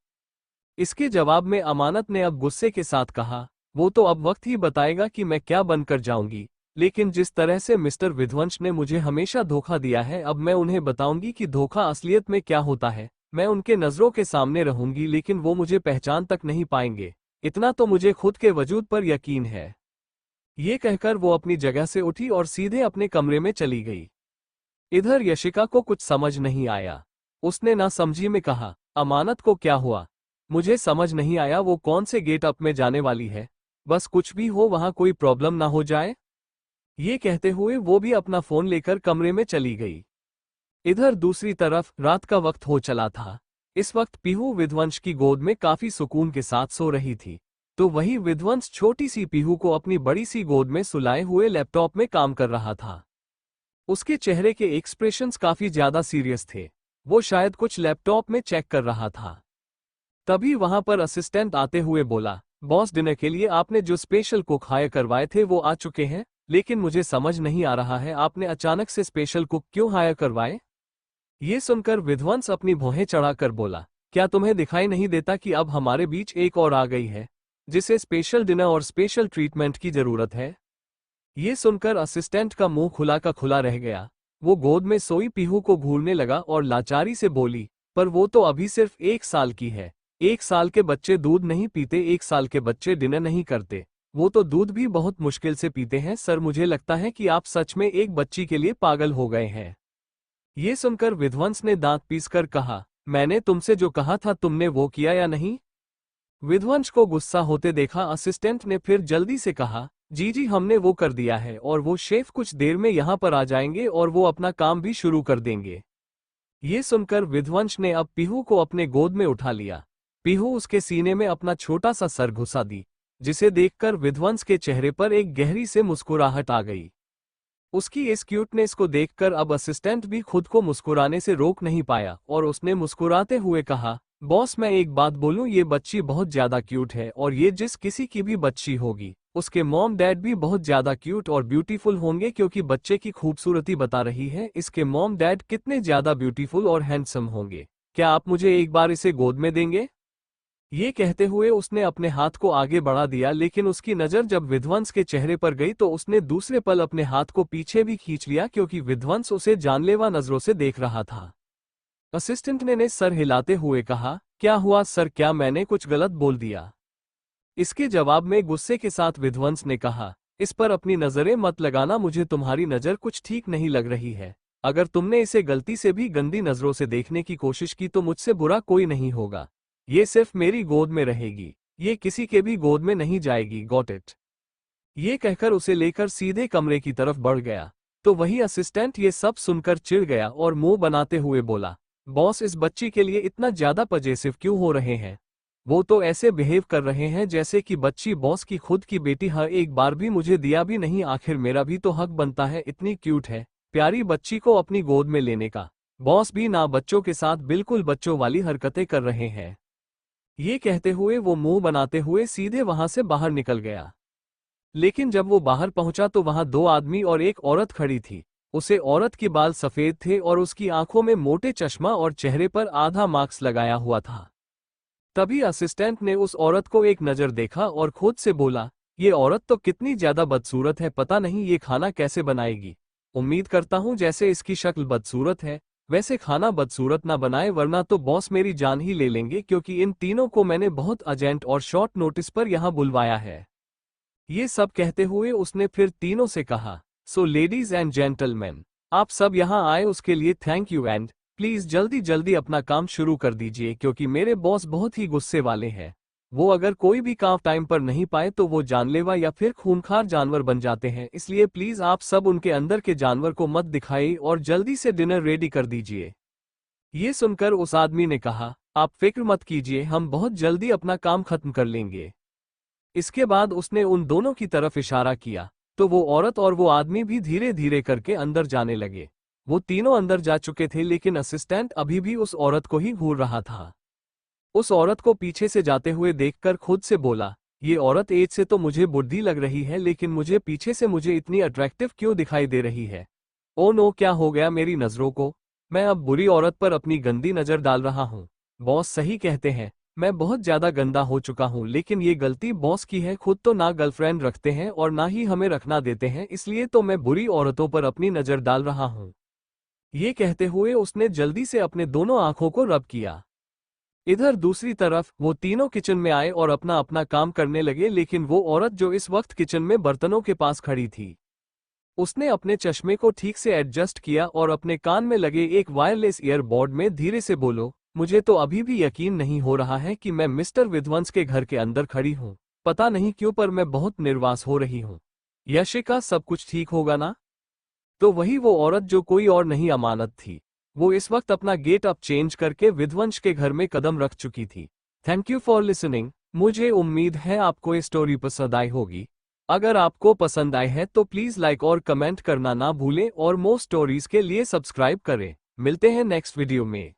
इसके जवाब में अमानत ने अब गुस्से के साथ कहा, वो तो अब वक्त ही बताएगा कि मैं क्या बनकर जाऊंगी। लेकिन जिस तरह से मिस्टर विध्वंस ने मुझे हमेशा धोखा दिया है, अब मैं उन्हें बताऊंगी कि धोखा असलियत में क्या होता है। मैं उनके नजरों के सामने रहूंगी, लेकिन वो मुझे पहचान तक नहीं पाएंगे। इतना तो मुझे खुद के वजूद पर यकीन है। ये कहकर वो अपनी जगह से उठी और सीधे अपने कमरे में चली गई। इधर यशिका को कुछ समझ नहीं आया। उसने ना समझी में कहा, अमानत को क्या हुआ। मुझे समझ नहीं आया वो कौन से गेट अप में जाने वाली है। बस कुछ भी हो, वहां कोई प्रॉब्लम ना हो जाए। ये कहते हुए वो भी अपना फोन लेकर कमरे में चली गई। इधर दूसरी तरफ रात का वक्त हो चला था। इस वक्त पीहू विध्वंस की गोद में काफी सुकून के साथ सो रही थी, तो वही विध्वंस छोटी सी पीहू को अपनी बड़ी सी गोद में सुलाए हुए लैपटॉप में काम कर रहा था। उसके चेहरे के एक्सप्रेशंस काफी ज्यादा सीरियस थे। वो शायद कुछ लैपटॉप में चेक कर रहा था। तभी वहां पर असिस्टेंट आते हुए बोला, बॉस, डिनर के लिए आपने जो स्पेशल कुक हायर करवाए थे वो आ चुके हैं। लेकिन मुझे समझ नहीं आ रहा है, आपने अचानक से स्पेशल कुक क्यों हायर करवाए। ये सुनकर विध्वंस अपनी भौहें चढ़ाकर बोला, क्या तुम्हें दिखाई नहीं देता कि अब हमारे बीच एक और आ गई है, जिसे स्पेशल डिनर और स्पेशल ट्रीटमेंट की जरूरत है। ये सुनकर असिस्टेंट का मुंह खुला का खुला रह गया। वो गोद में सोई पीहू को घूरने लगा और लाचारी से बोली, पर वो तो अभी सिर्फ 1 साल की है। 1 साल के बच्चे दूध नहीं पीते, 1 साल के बच्चे डिनर नहीं करते। वो तो दूध भी बहुत मुश्किल से पीते हैं। सर, मुझे लगता है कि आप सच में एक बच्ची के लिए पागल हो गए हैं। ये सुनकर विध्वंस ने दांत पीसकर कहा, मैंने तुमसे जो कहा था तुमने वो किया या नहीं। विध्वंस को गुस्सा होते देखा असिस्टेंट ने फिर जल्दी से कहा, जी जी, हमने वो कर दिया है, और वो शेफ कुछ देर में यहाँ पर आ जाएंगे और वो अपना काम भी शुरू कर देंगे। ये सुनकर विध्वंस ने अब पीहू को अपने गोद में उठा लिया। पीहू उसके सीने में अपना छोटा सा सर घुसा दी, जिसे देखकर विध्वंस के चेहरे पर एक गहरी से मुस्कुराहट आ गई। उसकी इस क्यूटनेस को देखकर अब असिस्टेंट भी खुद को मुस्कुराने से रोक नहीं पाया और उसने मुस्कुराते हुए कहा, बॉस, मैं एक बात बोलूं, ये बच्ची बहुत ज्यादा क्यूट है, और ये जिस किसी की भी बच्ची होगी उसके मॉम डैड भी बहुत ज्यादा क्यूट और ब्यूटीफुल होंगे, क्योंकि बच्चे की खूबसूरती बता रही है इसके मॉम डैड कितने ज्यादा ब्यूटीफुल और हैंडसम होंगे। क्या आप मुझे एक बार इसे गोद में देंगे। ये कहते हुए उसने अपने हाथ को आगे बढ़ा दिया, लेकिन उसकी नज़र जब विध्वंस के चेहरे पर गई तो उसने दूसरे पल अपने हाथ को पीछे भी खींच लिया, क्योंकि विध्वंस उसे जानलेवा नजरों से देख रहा था। असिस्टेंट ने सर हिलाते हुए कहा, क्या हुआ सर, क्या मैंने कुछ गलत बोल दिया। इसके जवाब में गुस्से के साथ विध्वंस ने कहा, इस पर अपनी नजरें मत लगाना, मुझे तुम्हारी नजर कुछ ठीक नहीं लग रही है। अगर तुमने इसे गलती से भी गंदी नजरों से देखने की कोशिश की तो मुझसे बुरा कोई नहीं होगा। ये सिर्फ मेरी गोद में रहेगी, ये किसी के भी गोद में नहीं जाएगी, गॉट इट। ये कहकर उसे लेकर सीधे कमरे की तरफ बढ़ गया। तो वही असिस्टेंट ये सब सुनकर चिढ़ गया और मुंह बनाते हुए बोला, बॉस इस बच्ची के लिए इतना ज्यादा पजेसिव क्यों हो रहे हैं? वो तो ऐसे बिहेव कर रहे हैं जैसे कि बच्ची बॉस की खुद की बेटी है, एक बार भी मुझे दिया भी नहीं, आखिर मेरा भी तो हक बनता है, इतनी क्यूट है, प्यारी बच्ची को अपनी गोद में लेने का। बॉस भी ना बच्चों के साथ बिल्कुल बच्चों वाली हरकतें कर रहे हैं। ये कहते हुए वो मुंह बनाते हुए सीधे वहां से बाहर निकल गया। लेकिन जब वो बाहर पहुंचा तो वहां दो आदमी और एक औरत खड़ी थी। उसे औरत के बाल सफेद थे और उसकी आंखों में मोटे चश्मा और चेहरे पर आधा मास्क लगाया हुआ था। तभी असिस्टेंट ने उस औरत को एक नजर देखा और खुद से बोला, ये औरत तो कितनी ज्यादा बदसूरत है, पता नहीं ये खाना कैसे बनाएगी। उम्मीद करता हूं जैसे इसकी शक्ल बदसूरत है वैसे खाना बदसूरत ना बनाए, वरना तो बॉस मेरी जान ही ले लेंगे, क्योंकि इन तीनों को मैंने बहुत अर्जेंट और शॉर्ट नोटिस पर यहां बुलवाया है। ये सब कहते हुए उसने फिर तीनों से कहा, सो लेडीज एंड जेंटलमैन, आप सब यहाँ आए उसके लिए थैंक यू, एंड प्लीज जल्दी जल्दी अपना काम शुरू कर दीजिए, क्योंकि मेरे बॉस बहुत ही गुस्से वाले हैं। वो अगर कोई भी काम टाइम पर नहीं पाए तो वो जानलेवा या फिर खूंखार जानवर बन जाते हैं, इसलिए प्लीज आप सब उनके अंदर के जानवर को मत दिखाइए और जल्दी से डिनर रेडी कर दीजिए। ये सुनकर उस आदमी ने कहा, आप फिक्र मत कीजिए, हम बहुत जल्दी अपना काम खत्म कर लेंगे। इसके बाद उसने उन दोनों की तरफ इशारा किया तो वो औरत और वो आदमी भी धीरे धीरे करके अंदर जाने लगे। वो तीनों अंदर जा चुके थे, लेकिन असिस्टेंट अभी भी उस औरत को ही घूर रहा था। उस औरत को पीछे से जाते हुए देखकर खुद से बोला, ये औरत एज से तो मुझे बुढ़ी लग रही है, लेकिन मुझे पीछे से मुझे इतनी अट्रैक्टिव क्यों दिखाई दे रही है? ओ नो, क्या हो गया मेरी नजरों को? मैं अब बुरी औरत पर अपनी गंदी नजर डाल रहा हूँ। बॉस सही कहते हैं, मैं बहुत ज्यादा गंदा हो चुका हूँ, लेकिन ये गलती बॉस की है, खुद तो ना गर्लफ्रेंड रखते हैं और ना ही हमें रखना देते हैं, इसलिए तो मैं बुरी औरतों पर अपनी नजर डाल रहा हूँ। ये कहते हुए उसने जल्दी से अपने दोनों आंखों को रब किया। इधर दूसरी तरफ वो तीनों किचन में आए और अपना अपना काम करने लगे, लेकिन वो औरत जो इस वक्त किचन में बर्तनों के पास खड़ी थी, उसने अपने चश्मे को ठीक से एडजस्ट किया और अपने कान में लगे एक वायरलेस ईयरबॉड में धीरे से बोलो, मुझे तो अभी भी यकीन नहीं हो रहा है कि मैं मिस्टर विध्वंस के घर के अंदर खड़ी हूँ। पता नहीं क्यों पर मैं बहुत निर्वास हो रही हूँ। यशिका, सब कुछ ठीक होगा ना? तो वही वो औरत जो कोई और नहीं अमानत थी, वो इस वक्त अपना गेट अप चेंज करके विध्वंस के घर में कदम रख चुकी थी। Thank you for listening. मुझे उम्मीद है आपको ये स्टोरी पसंद आई होगी। अगर आपको पसंद आई है तो प्लीज लाइक और कमेंट करना ना भूलें और मोर स्टोरीज के लिए सब्सक्राइब करें। मिलते हैं नेक्स्ट वीडियो में।